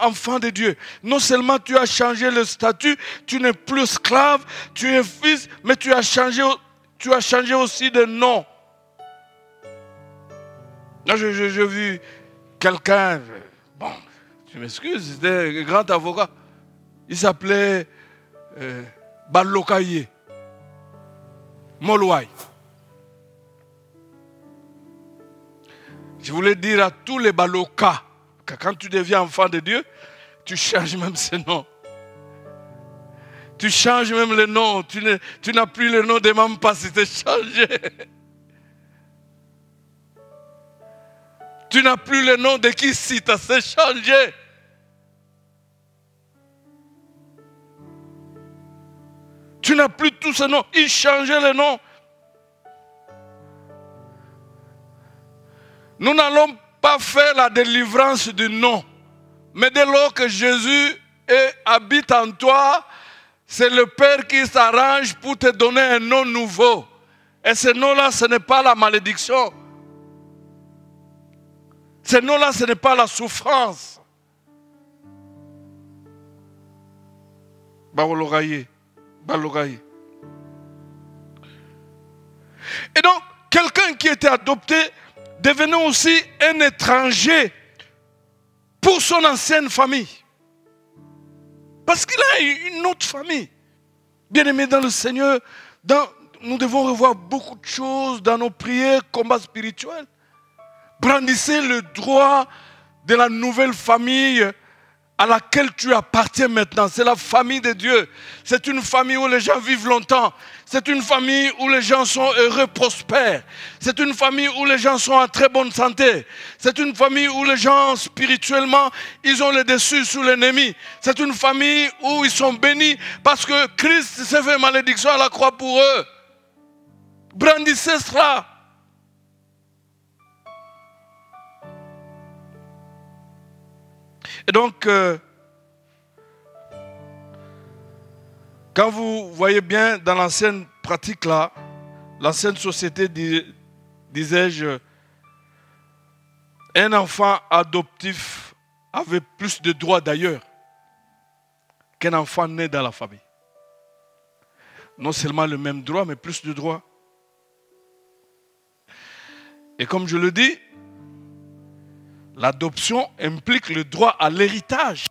enfant de Dieu. Non seulement tu as changé le statut, tu n'es plus esclave, tu es fils, mais tu as changé aussi de nom. Là, j'ai vu quelqu'un, bon, tu m'excuses, c'était un grand avocat. Il s'appelait Balokaye. Molouaï. Je voulais dire à tous les Balokas que quand tu deviens enfant de Dieu, tu changes même ce nom. Tu changes même le nom. Tu n'as plus le nom de Mampa, c'était changé. Tu n'as plus le nom de Kisita, c'est changé. Tu n'as plus tous ces noms. Il changeait les noms. Nous n'allons pas faire la délivrance du nom. Mais dès lors que Jésus habite en toi, c'est le Père qui s'arrange pour te donner un nom nouveau. Et ce nom-là, ce n'est pas la malédiction. Ce nom-là, ce n'est pas la souffrance. Balokaye. Et donc, quelqu'un qui était adopté devenait aussi un étranger pour son ancienne famille. Parce qu'il a une autre famille. Bien-aimés dans le Seigneur, nous devons revoir beaucoup de choses dans nos prières, combats spirituels. Brandissez le droit de la nouvelle famille à laquelle tu appartiens maintenant. C'est la famille de Dieu. C'est une famille où les gens vivent longtemps. C'est une famille où les gens sont heureux, prospères. C'est une famille où les gens sont en très bonne santé. C'est une famille où les gens, spirituellement, ils ont le dessus sur l'ennemi. C'est une famille où ils sont bénis parce que Christ s'est fait malédiction à la croix pour eux. Brandissez cela. Et donc, quand vous voyez bien dans l'ancienne pratique, là, l'ancienne société, disais-je, Un enfant adoptif avait plus de droits d'ailleurs qu'un enfant né dans la famille. Non seulement le même droit, mais plus de droits. Et comme je le dis, l'adoption implique le droit à l'héritage.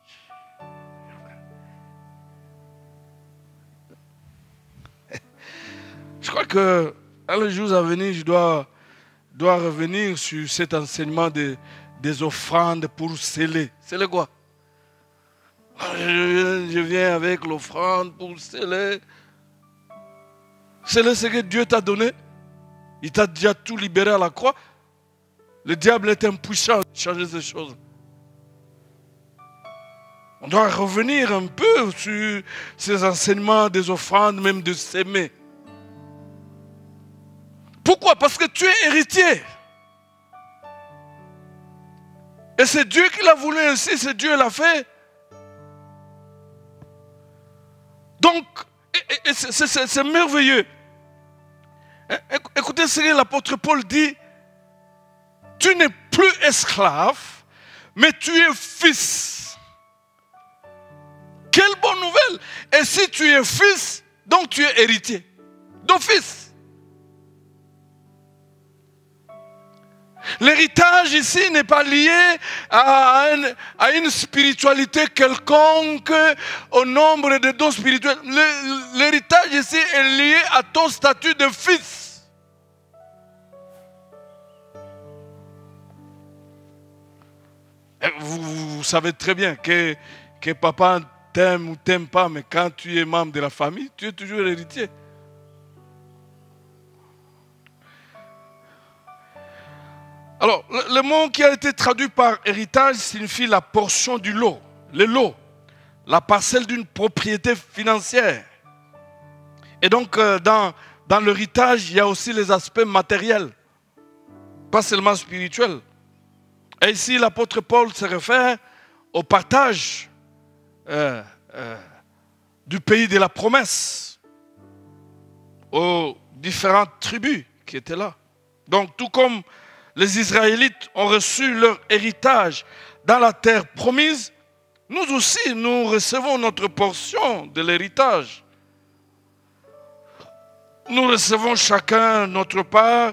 Je crois que dans les jours à venir, je dois revenir sur cet enseignement des offrandes pour sceller. Sceller quoi? Je viens avec l'offrande pour sceller. Sceller ce que Dieu t'a donné. Il t'a déjà tout libéré à la croix. Le diable est impuissant de changer ces choses. On doit revenir un peu sur ces enseignements des offrandes, même de s'aimer. Pourquoi? Parce que tu es héritier. Et c'est Dieu qui l'a voulu ainsi, c'est Dieu qui l'a fait. Donc, c'est merveilleux. Écoutez ce que l'apôtre Paul dit. Tu n'es plus esclave, mais tu es fils. Quelle bonne nouvelle! Et si tu es fils, donc tu es héritier. D'office. L'héritage ici n'est pas lié à une spiritualité quelconque, au nombre de dons spirituels. L'héritage ici est lié à ton statut de fils. Et vous savez très bien que papa t'aime ou t'aime pas, mais quand tu es membre de la famille, tu es toujours héritier. Alors, le mot qui a été traduit par héritage signifie la portion du lot, le lot, la parcelle d'une propriété financière. Et donc, dans l'héritage, il y a aussi les aspects matériels, pas seulement spirituels. Et ici, l'apôtre Paul se réfère au partage du pays de la promesse, aux différentes tribus qui étaient là. Donc, tout comme les Israélites ont reçu leur héritage dans la terre promise, nous aussi, nous recevons notre portion de l'héritage. Nous recevons chacun notre part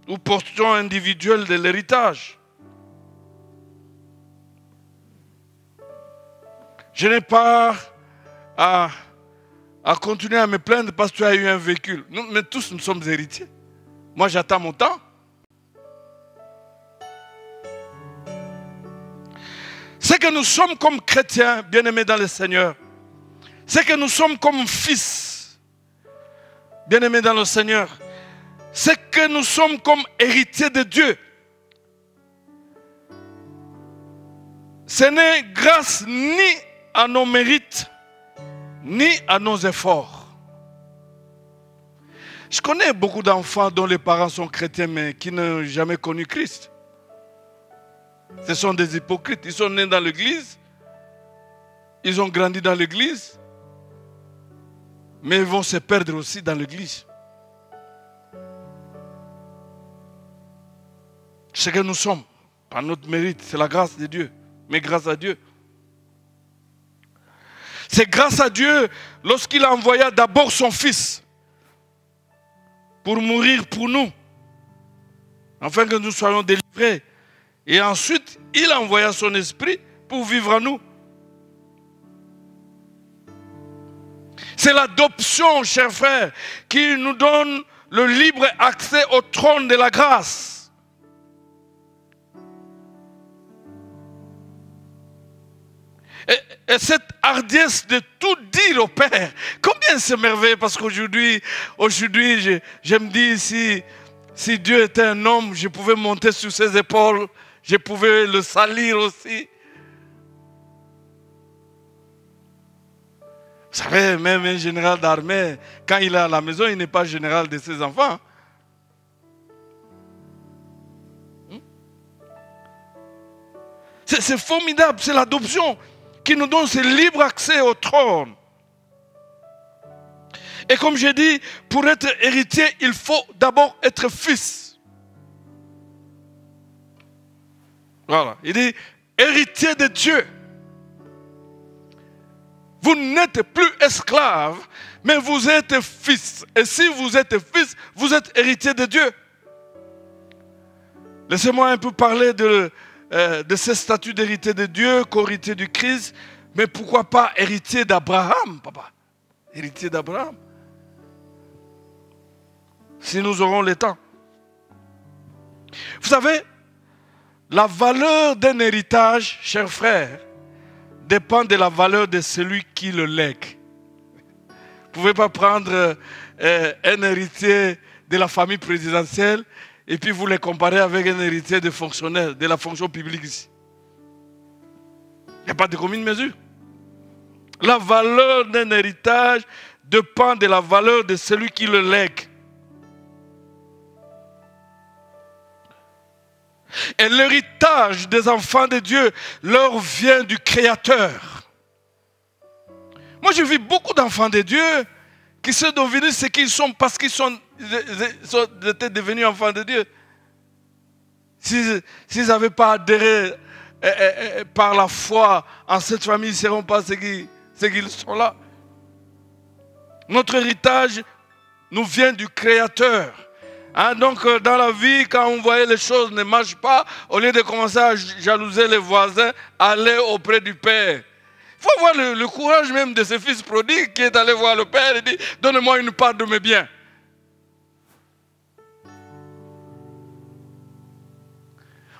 ou portion individuelle de l'héritage. Je n'ai pas à continuer à me plaindre parce que tu as eu un véhicule. Mais tous, nous sommes héritiers. Moi, j'attends mon temps. C'est que nous sommes comme chrétiens, bien-aimés dans le Seigneur. C'est que nous sommes comme fils, bien-aimés dans le Seigneur. C'est que nous sommes comme héritiers de Dieu. Ce n'est grâce ni à nos mérites, ni à nos efforts. Je connais beaucoup d'enfants dont les parents sont chrétiens, mais qui n'ont jamais connu Christ. Ce sont des hypocrites. Ils sont nés dans l'église. Ils ont grandi dans l'église. Mais ils vont se perdre aussi dans l'église. Ce que nous sommes, par notre mérite, c'est la grâce de Dieu. Mais grâce à Dieu. C'est grâce à Dieu lorsqu'il a envoyé d'abord son Fils pour mourir pour nous, afin que nous soyons délivrés. Et ensuite, il a envoyé son Esprit pour vivre en nous. C'est l'adoption, chers frères, qui nous donne le libre accès au trône de la grâce. Et cette hardiesse de tout dire au Père, combien c'est merveilleux, parce qu'aujourd'hui, je me dis, si Dieu était un homme, je pouvais monter sur ses épaules, je pouvais le salir aussi. Vous savez, même un général d'armée, quand il est à la maison, il n'est pas général de ses enfants. C'est formidable, c'est l'adoption qui nous donne ce libre accès au trône. Et comme j'ai dit, pour être héritier, il faut d'abord être fils. Voilà. Il dit, héritier de Dieu. Vous n'êtes plus esclave, mais vous êtes fils. Et si vous êtes fils, vous êtes héritier de Dieu. Laissez-moi un peu parler de ce statut d'héritier de Dieu, co-héritier du Christ. Mais pourquoi pas héritier d'Abraham, papa? Héritier d'Abraham. Si nous aurons le temps. Vous savez, la valeur d'un héritage, chers frères, dépend de la valeur de celui qui le lègue. Vous ne pouvez pas prendre un héritier de la famille présidentielle et puis vous le comparez avec un héritier de fonctionnaire, de la fonction publique ici. Il n'y a pas de commune mesure. La valeur d'un héritage dépend de la valeur de celui qui le lègue. Et l'héritage des enfants de Dieu leur vient du Créateur. Moi, je vis beaucoup d'enfants de Dieu qui sont devenus ce qu'ils sont parce qu'ils étaient devenus enfants de Dieu. S'ils n'avaient pas adhéré par la foi en cette famille, ils ne seront pas ce qu'ils sont là. Notre héritage nous vient du Créateur. Hein, donc dans la vie, quand on voyait les choses ne marchent pas, au lieu de commencer à jalouser les voisins, aller auprès du Père. Il faut avoir le courage même de ce fils prodigue qui est allé voir le Père et dit, donne-moi une part de mes biens.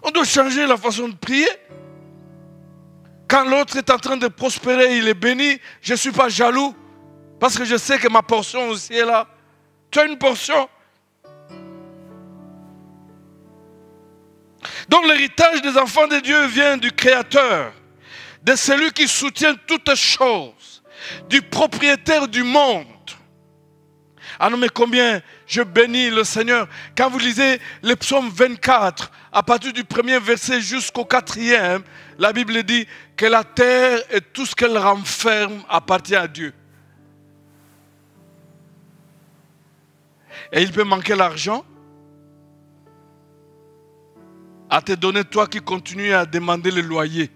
On doit changer la façon de prier. Quand l'autre est en train de prospérer, il est béni, je ne suis pas jaloux parce que je sais que ma portion aussi est là. Tu as une portion. Donc l'héritage des enfants de Dieu vient du Créateur, de celui qui soutient toutes choses, du propriétaire du monde. Ah non, mais combien je bénis le Seigneur. Quand vous lisez le psaume 24, à partir du premier verset jusqu'au 4e, la Bible dit que la terre et tout ce qu'elle renferme appartient à Dieu. Et il peut manquer l'argent à te donner, toi qui continues à demander le loyer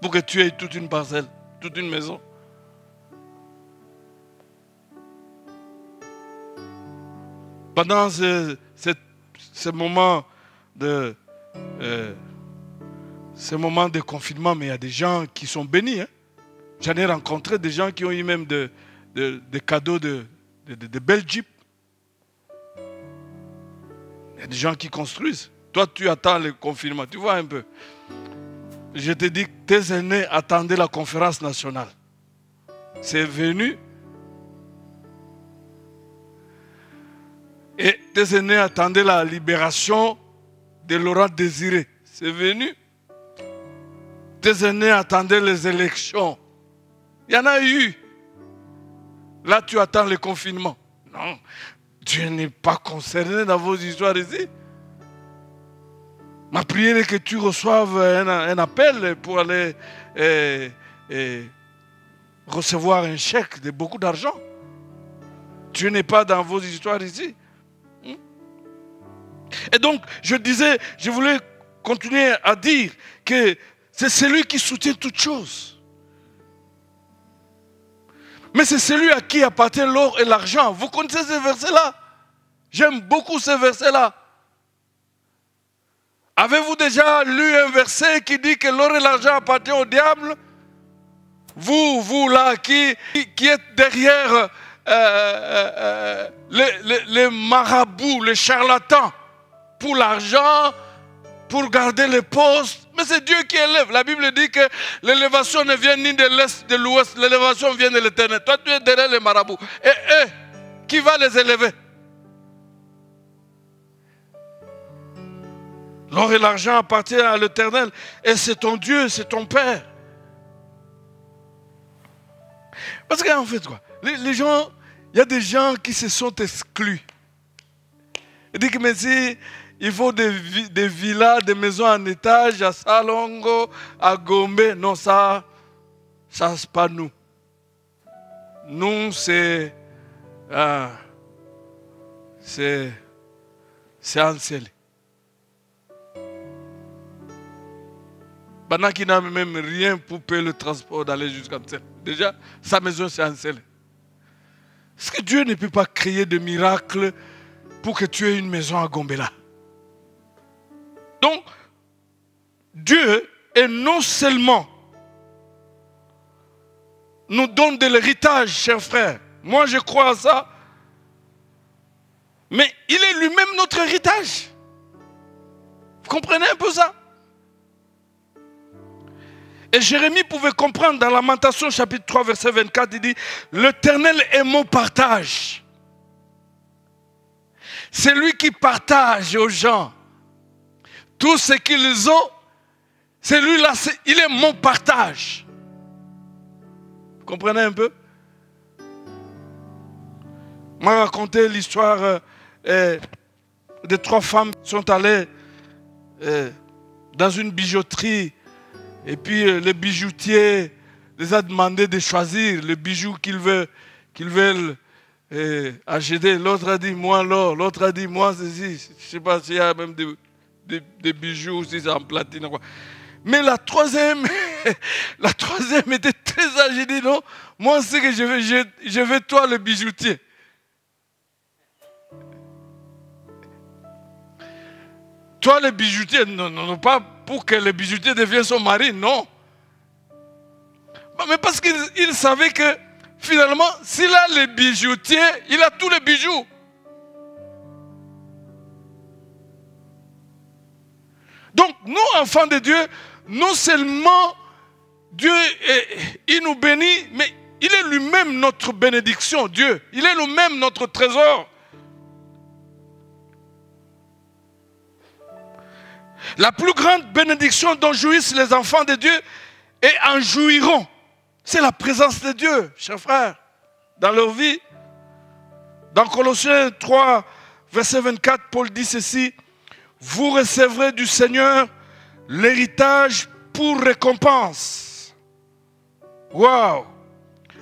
pour que tu aies toute une parcelle, toute une maison. Pendant ce moment de confinement, mais il y a des gens qui sont bénis. Hein? J'en ai rencontré des gens qui ont eu même des cadeaux de belles jeeps. Il y a des gens qui construisent. Toi, tu attends le confinement. Tu vois un peu. Je te dis que tes aînés attendaient la conférence nationale. C'est venu. Et tes aînés attendaient la libération de Laurent Désiré. C'est venu. Tes aînés attendaient les élections. Il y en a eu. Là, tu attends le confinement. Non. Dieu n'est pas concerné dans vos histoires ici. Ma prière est que tu reçoives un appel pour aller recevoir un chèque de beaucoup d'argent. Dieu n'est pas dans vos histoires ici. Et donc, je voulais continuer à dire que c'est celui qui soutient toutes choses. Mais c'est celui à qui appartient l'or et l'argent. Vous connaissez ce verset-là? J'aime beaucoup ce verset-là. Avez-vous déjà lu un verset qui dit que l'or et l'argent appartiennent au diable? Vous là, qui êtes derrière les marabouts, les charlatans, pour l'argent, pour garder les postes. Mais c'est Dieu qui élève. La Bible dit que l'élévation ne vient ni de l'Est, de l'Ouest. L'élévation vient de l'Éternel. Toi, tu es derrière les marabouts. Et eux, qui va les élever? L'or et l'argent appartiennent à l'Éternel. Et c'est ton Dieu, c'est ton Père. Parce qu'en fait, quoi, les gens, il y a des gens qui se sont exclus. Ils disent que mais si il faut des villas, des maisons en étage à Salongo, à Gombe. Non, ça c'est pas nous. Nous, c'est Ansel. Pendant qu'il n'a même rien pour payer le transport d'aller jusqu'à Nsele. Déjà, sa maison c'est à Nsele. Est-ce que Dieu ne peut pas créer de miracles pour que tu aies une maison à Gombela? Donc, Dieu est non seulement nous donne de l'héritage, chers frères. Moi, je crois à ça. Mais il est lui-même notre héritage. Vous comprenez un peu ça? Et Jérémie pouvait comprendre dans Lamentation chapitre 3 verset 24, il dit, l'Éternel est mon partage. C'est lui qui partage aux gens tout ce qu'ils ont. C'est lui là, il est mon partage. Vous comprenez un peu? On m'a raconté l'histoire de 3 femmes qui sont allées dans une bijouterie. Et puis le bijoutier les a demandé de choisir le bijou qu'ils veulent acheter. L'autre a dit moi l'or, l'autre a dit moi ceci. Je ne sais pas s'il y a même des bijoux, si c'est en platine. Quoi. Mais la troisième était très âgée. J'ai dit non, moi c'est que je veux toi le bijoutier. Toi le bijoutier, non, pas pour que le bijoutier devienne son mari, non. Mais parce qu'il savait que finalement, s'il a le bijoutier, il a tous les bijoux. Donc, nous, enfants de Dieu, non seulement Dieu, il nous bénit, mais il est lui-même notre bénédiction, Dieu. Il est lui-même notre trésor. La plus grande bénédiction dont jouissent les enfants de Dieu et en jouiront, c'est la présence de Dieu, chers frères, dans leur vie. Dans Colossiens 3, verset 24, Paul dit ceci, « Vous recevrez du Seigneur l'héritage pour récompense. » Waouh!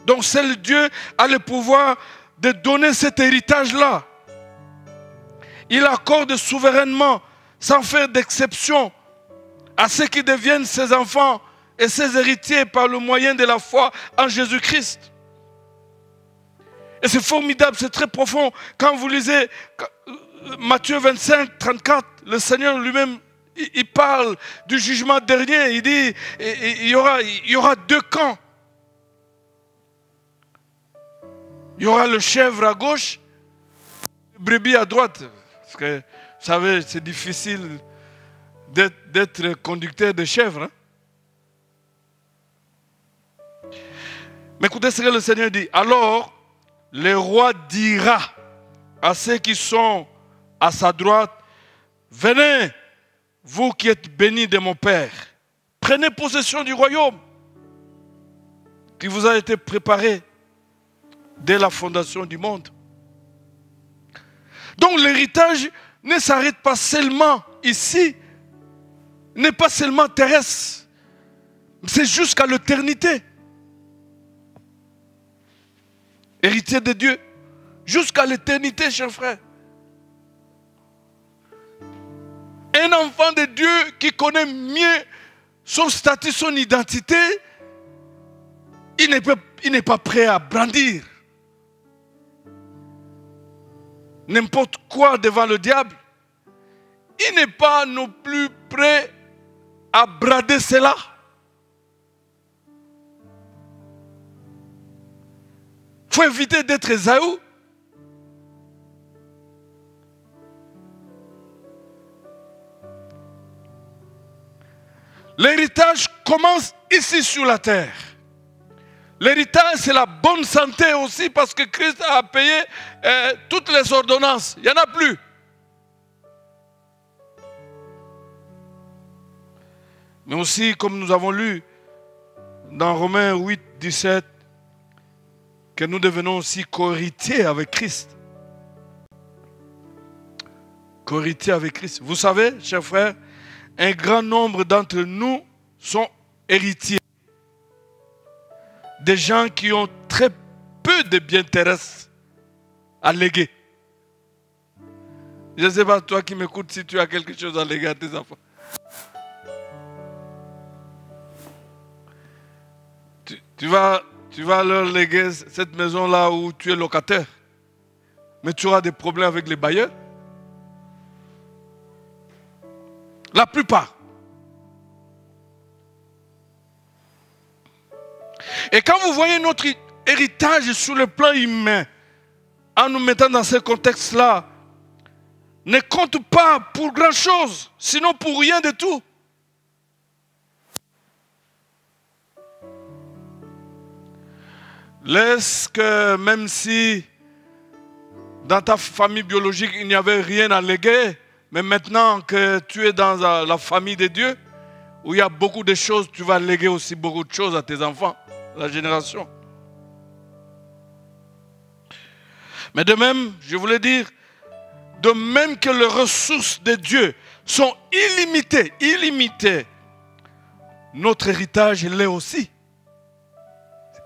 Donc seul Dieu a le pouvoir de donner cet héritage-là. Il accorde souverainement, sans faire d'exception, à ceux qui deviennent ses enfants et ses héritiers par le moyen de la foi en Jésus-Christ. Et c'est formidable, c'est très profond. Quand vous lisez Matthieu 25, 34, le Seigneur lui-même, il parle du jugement dernier. Il dit, il y aura 2 camps. Il y aura le chèvre à gauche, le brebis à droite. Parce que, vous savez, c'est difficile d'être conducteur de chèvre. Hein? Mais écoutez ce que le Seigneur dit. Alors, le roi dira à ceux qui sont à sa droite, venez, vous qui êtes bénis de mon Père, prenez possession du royaume qui vous a été préparé dès la fondation du monde. Donc l'héritage ne s'arrête pas seulement ici, n'est pas seulement terrestre, c'est jusqu'à l'éternité. Héritier de Dieu, jusqu'à l'éternité, chers frères. Un enfant de Dieu qui connaît mieux son statut, son identité, il n'est pas prêt à brandir n'importe quoi devant le diable. Il n'est pas non plus prêt à brader cela. Il faut éviter d'être Ésaü. L'héritage commence ici sur la terre. L'héritage, c'est la bonne santé aussi parce que Christ a payé toutes les ordonnances. Il n'y en a plus. Mais aussi, comme nous avons lu dans Romains 8, 17, que nous devenons aussi co-héritiers avec Christ. Co-héritiers avec Christ. Vous savez, chers frères, un grand nombre d'entre nous sont héritiers. Des gens qui ont très peu de biens terrestres à léguer. Je ne sais pas, toi qui m'écoutes, si tu as quelque chose à léguer à tes enfants. tu vas leur léguer cette maison-là où tu es locataire. Mais tu auras des problèmes avec les bailleurs. La plupart. Et quand vous voyez notre héritage sur le plan humain, en nous mettant dans ce contexte-là, ne compte pas pour grand-chose, sinon pour rien de tout. Laisse que même si dans ta famille biologique il n'y avait rien à léguer, mais maintenant que tu es dans la famille de Dieu, où il y a beaucoup de choses, tu vas léguer aussi beaucoup de choses à tes enfants, la génération. Mais de même, je voulais dire, de même que les ressources de Dieu sont illimitées, notre héritage l'est aussi.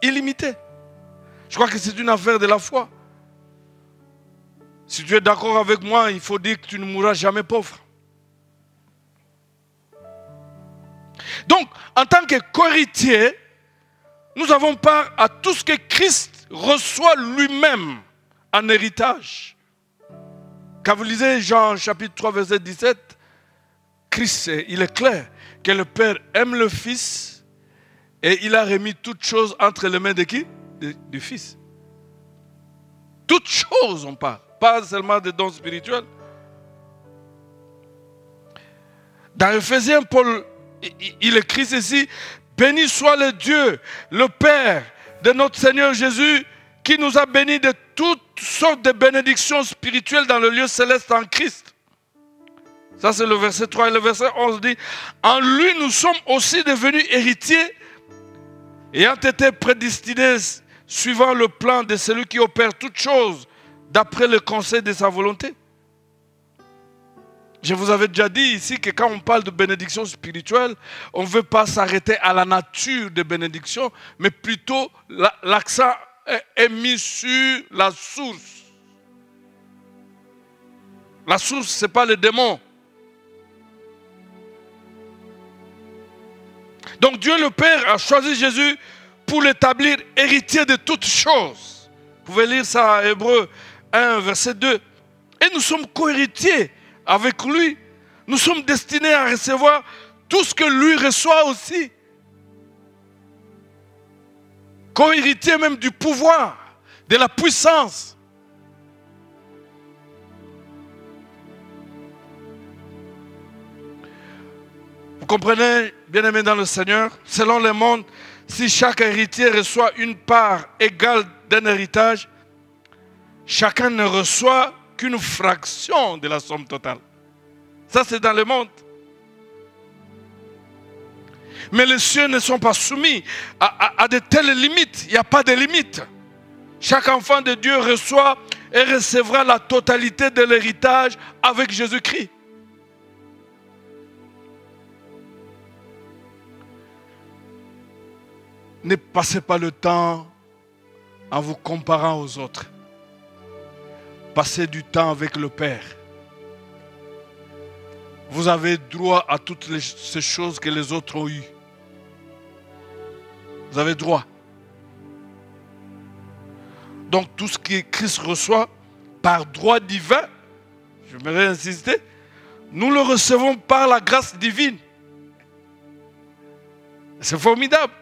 Illimité. Je crois que c'est une affaire de la foi. Si tu es d'accord avec moi, il faut dire que tu ne mourras jamais pauvre. Donc, en tant que co-héritier, nous avons part à tout ce que Christ reçoit lui-même en héritage. Quand vous lisez Jean chapitre 3, verset 17, Christ, il est clair que le Père aime le Fils et il a remis toutes choses entre les mains de qui? Du Fils. Toutes choses, on parle. Pas seulement des dons spirituels. Dans Ephésiens, Paul, il écrit ceci: béni soit le Dieu, le Père de notre Seigneur Jésus, qui nous a bénis de toutes sortes de bénédictions spirituelles dans le lieu céleste en Christ. Ça, c'est le verset 3. Et le verset 11 dit: en lui, nous sommes aussi devenus héritiers, ayant été prédestinés suivant le plan de celui qui opère toutes choses d'après le conseil de sa volonté. Je vous avais déjà dit ici que quand on parle de bénédiction spirituelle, on ne veut pas s'arrêter à la nature des bénédictions, mais plutôt l'accent est mis sur la source. La source, ce n'est pas le démon. Donc Dieu le Père a choisi Jésus pour l'établir héritier de toutes choses. Vous pouvez lire ça à Hébreux 1, verset 2. Et nous sommes co-héritiers avec lui. Nous sommes destinés à recevoir tout ce que lui reçoit aussi. Co-héritiers même du pouvoir, de la puissance. Vous comprenez, bien-aimés dans le Seigneur, selon le monde, si chaque héritier reçoit une part égale d'un héritage, chacun ne reçoit qu'une fraction de la somme totale. Ça, c'est dans le monde. Mais les cieux ne sont pas soumis à de telles limites. Il n'y a pas de limite. Chaque enfant de Dieu reçoit et recevra la totalité de l'héritage avec Jésus-Christ. Ne passez pas le temps en vous comparant aux autres. Passez du temps avec le Père. Vous avez droit à toutes ces choses que les autres ont eues. Vous avez droit. Donc tout ce que Christ reçoit par droit divin, j'aimerais insister, nous le recevons par la grâce divine. C'est formidable.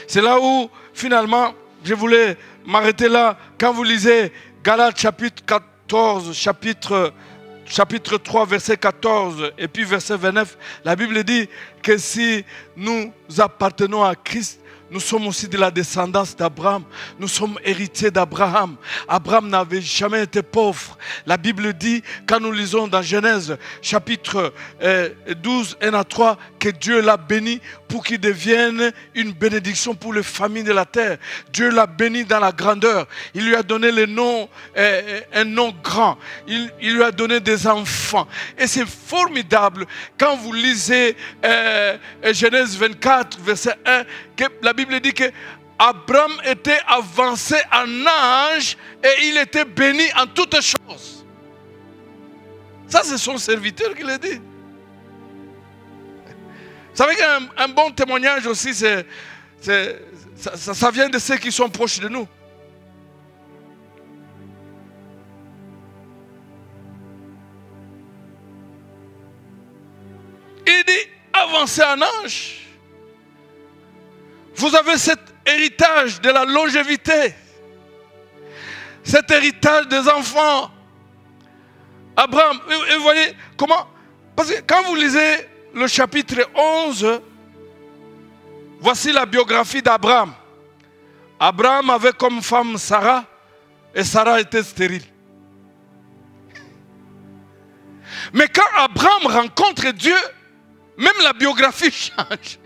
C'est là où, finalement, je voulais m'arrêter là. Quand vous lisez Galates chapitre 14, chapitre 3, verset 14 et puis verset 29, la Bible dit que si nous appartenons à Christ, nous sommes aussi de la descendance d'Abraham. Nous sommes héritiers d'Abraham. Abraham n'avait jamais été pauvre. La Bible dit, quand nous lisons dans Genèse, chapitre 12, 1 à 3, que Dieu l'a béni pour qu'il devienne une bénédiction pour les familles de la terre. Dieu l'a béni dans la grandeur. Il lui a donné le nom, un nom grand. Il lui a donné des enfants. Et c'est formidable quand vous lisez Genèse 24, verset 1, que la Bible dit que Abraham était avancé en âge et il était béni en toutes choses. Ça, c'est son serviteur qui l'a dit. Vous savez qu'un bon témoignage aussi, ça vient de ceux qui sont proches de nous. Il dit, avancez en âge. Vous avez cet héritage de la longévité. Cet héritage des enfants. Abraham, et vous voyez comment... Parce que quand vous lisez le chapitre 11, voici la biographie d'Abraham. Abraham avait comme femme Sarah, et Sarah était stérile. Mais quand Abraham rencontre Dieu, même la biographie change.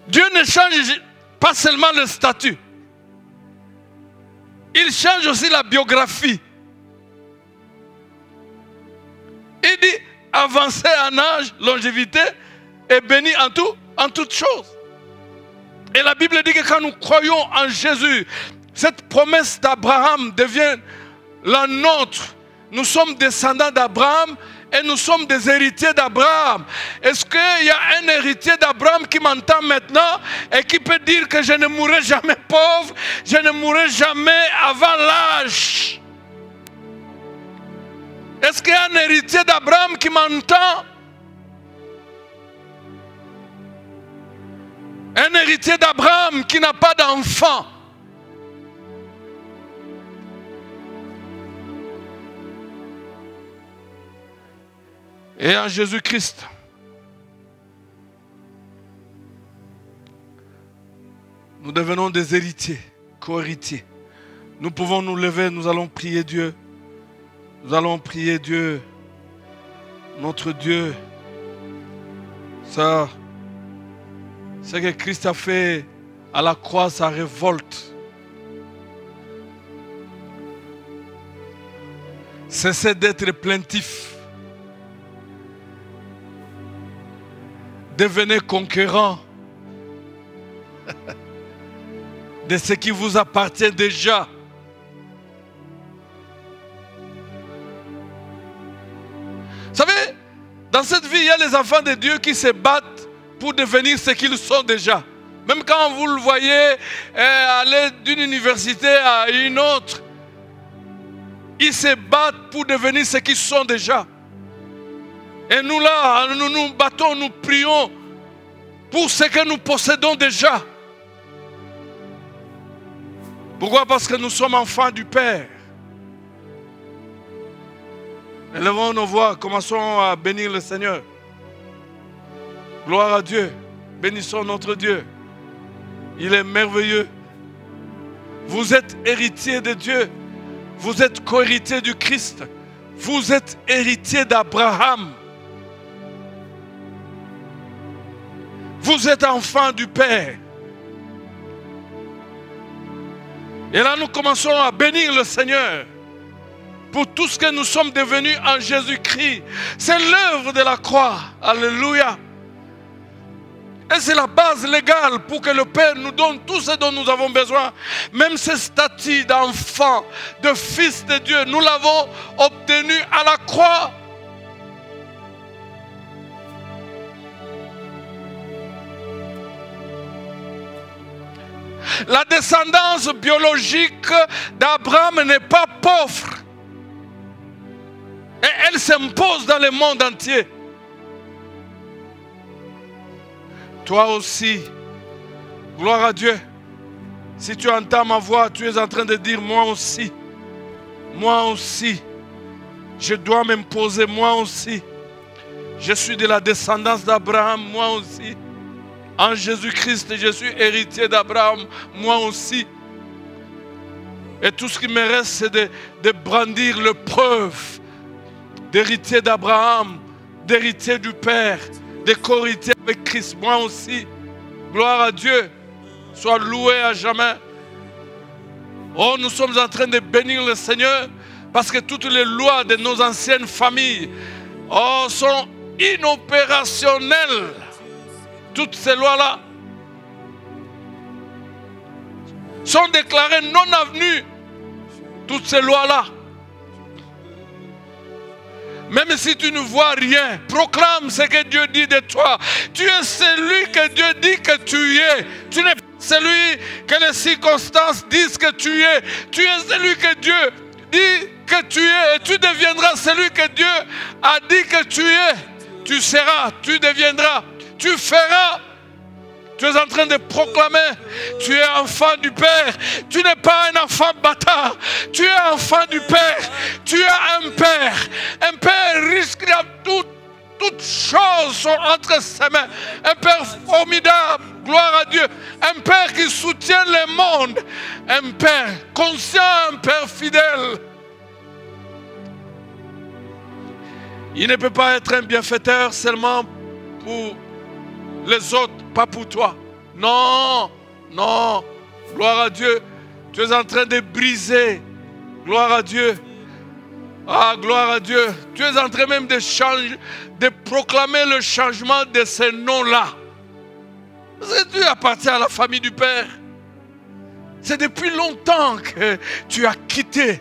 Dieu ne change pas seulement le statut. Il change aussi la biographie. Il dit, avancez en âge, longévité, et béni en toutes choses. Et la Bible dit que quand nous croyons en Jésus, cette promesse d'Abraham devient la nôtre. Nous sommes descendants d'Abraham et nous sommes des héritiers d'Abraham. Est-ce qu'il y a un héritier d'Abraham qui m'entend maintenant et qui peut dire que je ne mourrai jamais pauvre, je ne mourrai jamais avant l'âge? Est-ce qu'il y a un héritier d'Abraham qui m'entend? Un héritier d'Abraham qui n'a pas d'enfant? Et en Jésus-Christ, nous devenons des héritiers, co-héritiers. Nous pouvons nous lever, nous allons prier Dieu. Nous allons prier Dieu, notre Dieu. Ça, ce que Christ a fait à la croix, ça révolte. Cessez d'être plaintif. Devenez conquérant de ce qui vous appartient déjà. Vous savez, dans cette vie, il y a les enfants de Dieu qui se battent pour devenir ce qu'ils sont déjà. Même quand vous le voyez aller d'une université à une autre, ils se battent pour devenir ce qu'ils sont déjà. Et nous là, nous nous battons, nous prions pour ce que nous possédons déjà. Pourquoi? Parce que nous sommes enfants du Père. Élevons nos voix, commençons à bénir le Seigneur. Gloire à Dieu. Bénissons notre Dieu. Il est merveilleux. Vous êtes héritier de Dieu. Vous êtes co-héritier du Christ. Vous êtes héritier d'Abraham. Vous êtes enfant du Père. Et là, nous commençons à bénir le Seigneur pour tout ce que nous sommes devenus en Jésus-Christ. C'est l'œuvre de la croix. Alléluia. Et c'est la base légale pour que le Père nous donne tout ce dont nous avons besoin. Même ce statut d'enfant, de fils de Dieu, nous l'avons obtenu à la croix. La descendance biologique d'Abraham n'est pas pauvre. Et elle s'impose dans le monde entier. Toi aussi, gloire à Dieu. Si tu entends ma voix, tu es en train de dire moi aussi, je dois m'imposer moi aussi. Je suis de la descendance d'Abraham, moi aussi. En Jésus-Christ, je suis héritier d'Abraham, moi aussi. Et tout ce qui me reste, c'est de brandir le preuve d'héritier d'Abraham, d'héritier du Père, de co-héritier avec Christ, moi aussi. Gloire à Dieu, sois loué à jamais. Oh, nous sommes en train de bénir le Seigneur parce que toutes les lois de nos anciennes familles sont inopérationnelles. Toutes ces lois-là sont déclarées non avenues. Toutes ces lois-là. Même si tu ne vois rien, proclame ce que Dieu dit de toi. Tu es celui que Dieu dit que tu es. Tu n'es pas celui que les circonstances disent que tu es. Tu es celui que Dieu dit que tu es. Et tu deviendras celui que Dieu a dit que tu es. Tu seras, tu deviendras, tu feras. Tu es en train de proclamer, tu es enfant du Père. Tu n'es pas un enfant bâtard. Tu es enfant du Père. Tu as un Père. Un Père riche qui a toutes choses sont entre ses mains. Un Père formidable. Gloire à Dieu. Un Père qui soutient le monde. Un Père conscient, un Père fidèle. Il ne peut pas être un bienfaiteur seulement pour les autres, pas pour toi. Non, non. Gloire à Dieu. Tu es en train de briser. Gloire à Dieu. Ah, gloire à Dieu. Tu es en train même de changer, de proclamer le changement de ces noms-là. Parce que tu appartiens à la famille du Père. C'est depuis longtemps que tu as quitté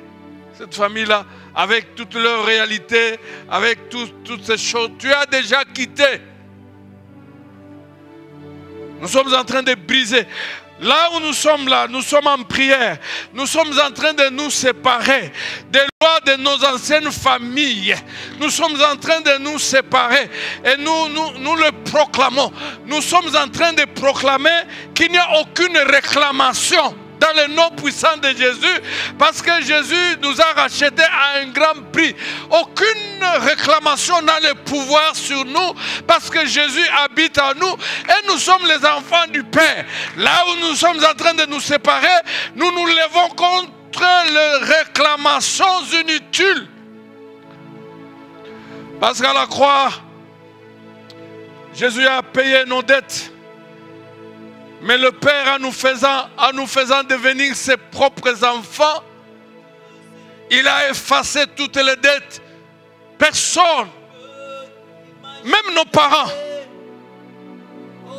cette famille-là, avec toutes leurs réalités, avec toutes ces choses. Tu as déjà quitté. Nous sommes en train de briser. Là où nous sommes en prière. Nous sommes en train de nous séparer des lois de nos anciennes familles. Nous sommes en train de nous séparer. Et nous le proclamons. Nous sommes en train de proclamer qu'il n'y a aucune réclamation dans le nom puissant de Jésus, parce que Jésus nous a rachetés à un grand prix. Aucune réclamation n'a le pouvoir sur nous, parce que Jésus habite en nous et nous sommes les enfants du Père. Là où nous sommes en train de nous séparer, nous nous levons contre les réclamations inutiles. Parce qu'à la croix, Jésus a payé nos dettes. Mais le Père, en nous faisant devenir ses propres enfants, il a effacé toutes les dettes. Personne, même nos parents,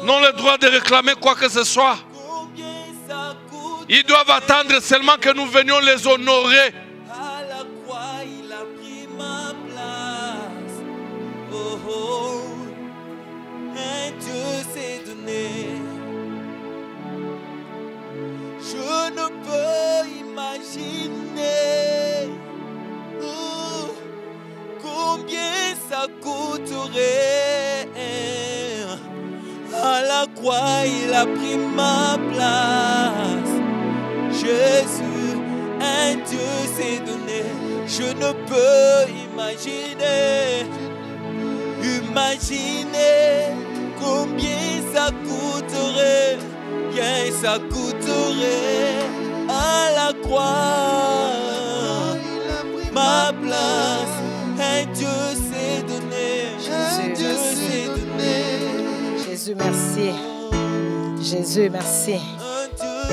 n'ont le droit de réclamer quoi que ce soit. Ils doivent attendre seulement que nous venions les honorer. À la croix, il a pris ma place. Oh, oh. Un Dieu s'est donné. Je ne peux imaginer combien ça coûterait. À la croix, il a pris ma place. Jésus, un Dieu s'est donné. Je ne peux imaginer combien ça coûterait. Bien, ça coûterait à la croix ma place. Un Dieu s'est donné. Un Dieu s'est donné. Jésus, merci. Jésus, merci.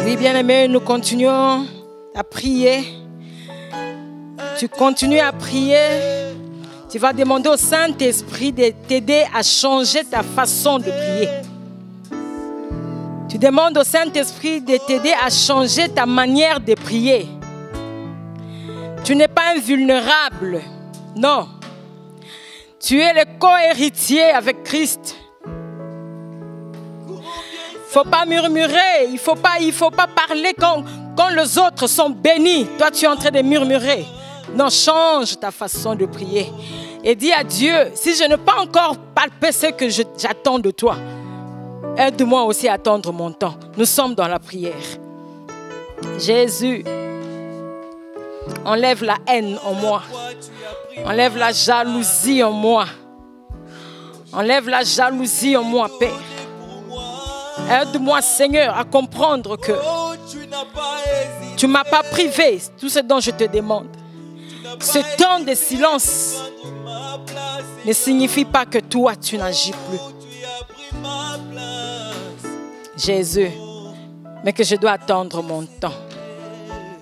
Oui, bien-aimés, nous continuons à prier. Tu continues à prier. Tu vas demander au Saint-Esprit de t'aider à changer ta façon de prier. Tu demandes au Saint-Esprit de t'aider à changer ta manière de prier. Tu n'es pas invulnérable. Non. Tu es le co-héritier avec Christ. Il ne faut pas murmurer. Il faut pas parler quand les autres sont bénis. Toi, tu es en train de murmurer. Non, change ta façon de prier. Et dis à Dieu, si je n'ai pas encore palpé ce que j'attends de toi, aide-moi aussi à attendre mon temps. Nous sommes dans la prière. Jésus, enlève la haine en moi. Enlève la jalousie en moi. Enlève la jalousie en moi, Père. Aide-moi, Seigneur, à comprendre que tu ne m'as pas privé. Tout ce dont je te demande. Ce temps de silence ne signifie pas que toi, tu n'agis plus. Jésus, mais que je dois attendre mon temps.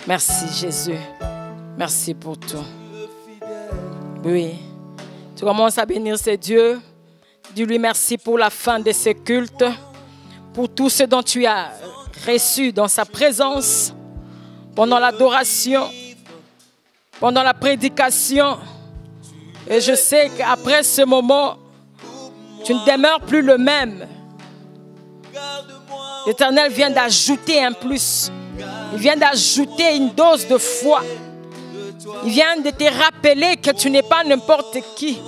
Merci, Jésus. Merci pour tout. Oui. Tu commences à bénir ce Dieu. Dis-lui merci pour la fin de ce culte, pour tout ce dont tu as reçu dans sa présence, pendant l'adoration, pendant la prédication. Et je sais qu'après ce moment, tu ne demeures plus le même. L'Éternel vient d'ajouter un plus. Il vient d'ajouter une dose de foi. Il vient de te rappeler que tu n'es pas n'importe qui.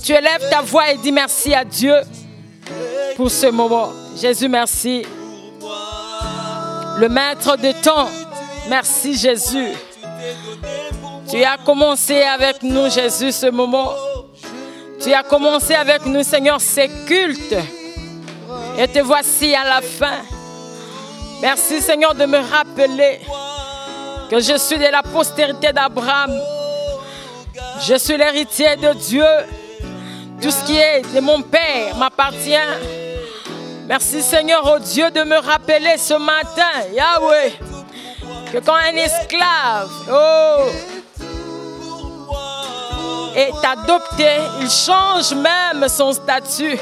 Tu élèves ta voix et dis merci à Dieu pour ce moment. Jésus, merci. Le maître de temps, merci Jésus. Tu as commencé avec nous, Jésus, ce moment. Tu as commencé avec nous, Seigneur, ces cultes. Et te voici à la fin. Merci, Seigneur, de me rappeler que je suis de la postérité d'Abraham. Je suis l'héritier de Dieu. Tout ce qui est de mon Père m'appartient. Merci, Seigneur, oh Dieu, de me rappeler ce matin, Yahweh, que quand un esclave est adopté, il change même son statut.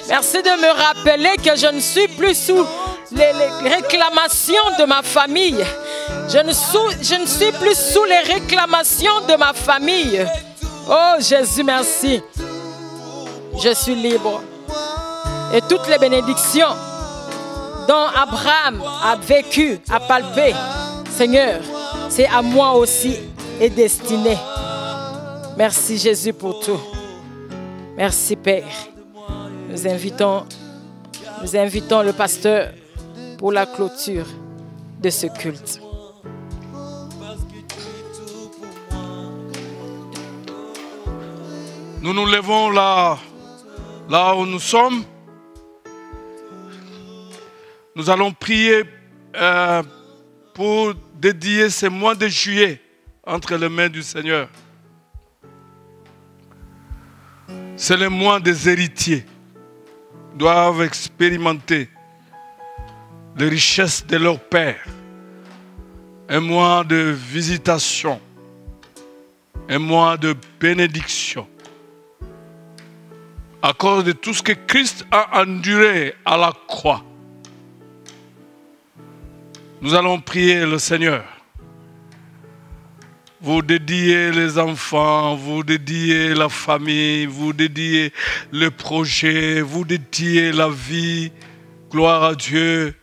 Merci de me rappeler que je ne suis plus sous les réclamations de ma famille. Je ne suis plus sous les réclamations de ma famille. Oh Jésus, merci. Je suis libre. Et toutes les bénédictions dont Abraham a vécu, a palpé, Seigneur, c'est à moi aussi et destiné. Merci Jésus pour tout. Merci Père. Nous invitons le pasteur pour la clôture de ce culte. Nous nous levons là où nous sommes. Nous allons prier pour dédier ce mois de juillet entre les mains du Seigneur. C'est le mois des héritiers. Ils doivent expérimenter les richesses de leur Père. Un mois de visitation. Un mois de bénédiction. À cause de tout ce que Christ a enduré à la croix. Nous allons prier le Seigneur. Vous dédiez les enfants, vous dédiez la famille, vous dédiez le projet, vous dédiez la vie. Gloire à Dieu.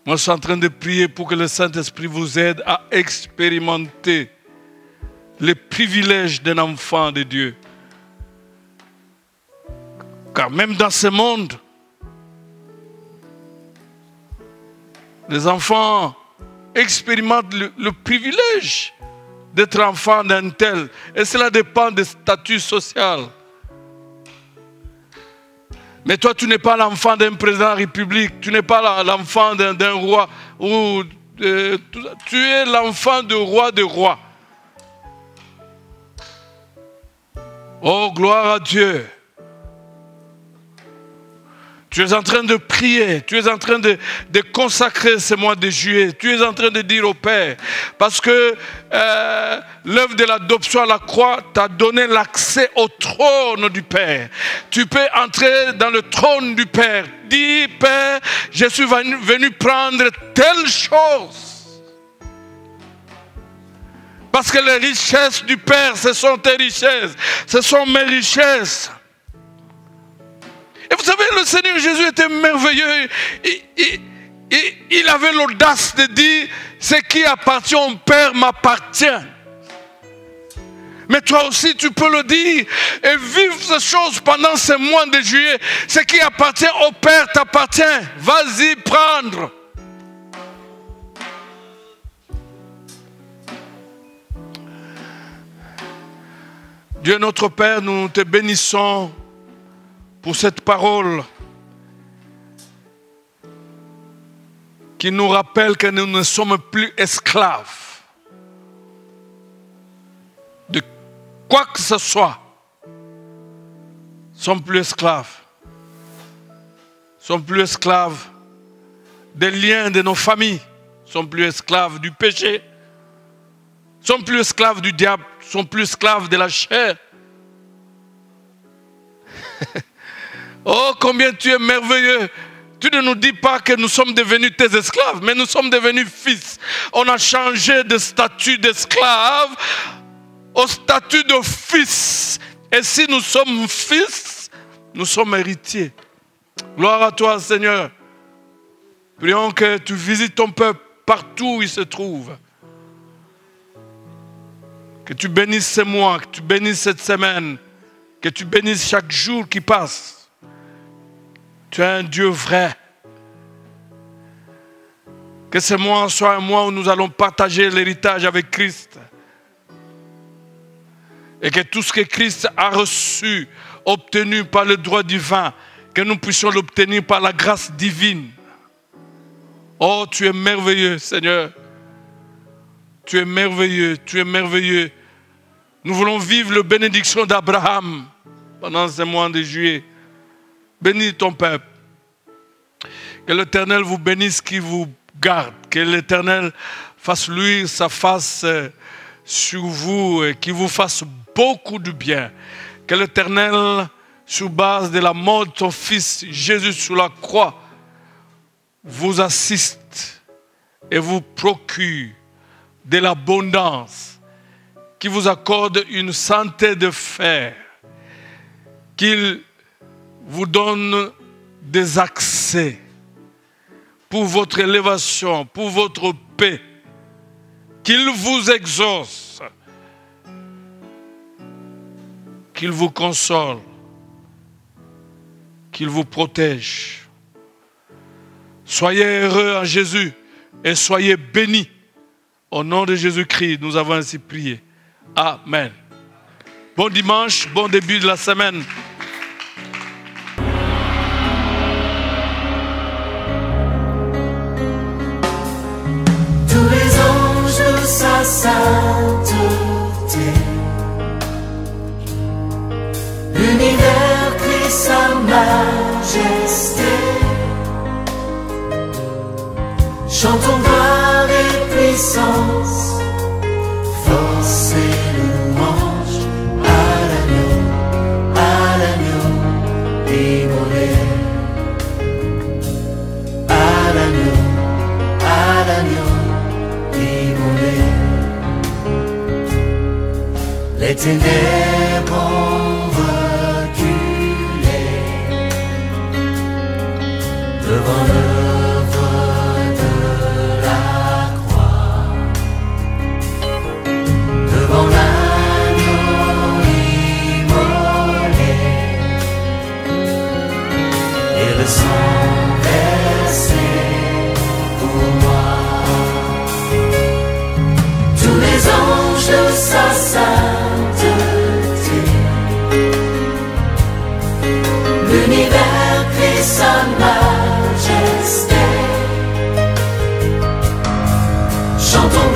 Moi, je suis en train de prier pour que le Saint-Esprit vous aide à expérimenter les privilèges d'un enfant de Dieu. Car même dans ce monde, les enfants expérimentent le privilège d'être enfant d'un tel. Et cela dépend des statuts sociaux. Mais toi, tu n'es pas l'enfant d'un président de la République. Tu n'es pas l'enfant d'un roi. Tu es l'enfant du roi des rois. Oh, gloire à Dieu. Tu es en train de prier, tu es en train de consacrer ce mois de juillet. Tu es en train de dire au Père, parce que l'œuvre de l'adoption à la croix t'a donné l'accès au trône du Père. Tu peux entrer dans le trône du Père. Dis, Père, je suis venu prendre telle chose. Parce que les richesses du Père, ce sont tes richesses. Ce sont mes richesses. Et vous savez, le Seigneur Jésus était merveilleux. Il avait l'audace de dire, ce qui appartient au Père m'appartient. Mais toi aussi, tu peux le dire et vivre ces choses pendant ces mois de juillet. Ce qui appartient au Père t'appartient. Vas-y prendre. Dieu notre Père, nous te bénissons pour cette parole qui nous rappelle que nous ne sommes plus esclaves de quoi que ce soit. Nous ne sommes plus esclaves. Nous ne sommes plus esclaves des liens de nos familles. Nous ne sommes plus esclaves du péché. Nous ne sommes plus esclaves du diable. Nous ne sommes plus esclaves de la chair. Oh, combien tu es merveilleux. Tu ne nous dis pas que nous sommes devenus tes esclaves, mais nous sommes devenus fils. On a changé de statut d'esclave au statut de fils. Et si nous sommes fils, nous sommes héritiers. Gloire à toi, Seigneur. Prions que tu visites ton peuple partout où il se trouve. Que tu bénisses ces mois, que tu bénisses cette semaine, que tu bénisses chaque jour qui passe. Tu es un Dieu vrai. Que ce mois soit un mois où nous allons partager l'héritage avec Christ. Et que tout ce que Christ a reçu, obtenu par le droit divin, que nous puissions l'obtenir par la grâce divine. Oh, tu es merveilleux, Seigneur. Tu es merveilleux, tu es merveilleux. Nous voulons vivre la bénédiction d'Abraham pendant ce mois de juillet. Bénis ton peuple. Que l'Éternel vous bénisse, qui vous garde. Que l'Éternel fasse luire sa face sur vous et qui vous fasse beaucoup de bien. Que l'Éternel, sur base de la mort de son Fils Jésus sur la croix, vous assiste et vous procure de l'abondance, qui vous accorde une santé de fer, qu'il vous donne des accès pour votre élévation, pour votre paix, qu'il vous exauce, qu'il vous console, qu'il vous protège. Soyez heureux en Jésus et soyez bénis. Au nom de Jésus-Christ, nous avons ainsi prié. Amen. Bon dimanche, bon début de la semaine. Tous les anges de sa sainteté, l'univers crie sa majesté. Chantons gloire et puissance, force et louange à l'agneau immolé, à l'agneau immolé. Les ténèbres ont reculé devant l'œuvre de la croix, devant l'agneau immolé et le sang versé pour moi. Tous les anges de sa sainteté, l'univers crie sa majesté. Chantons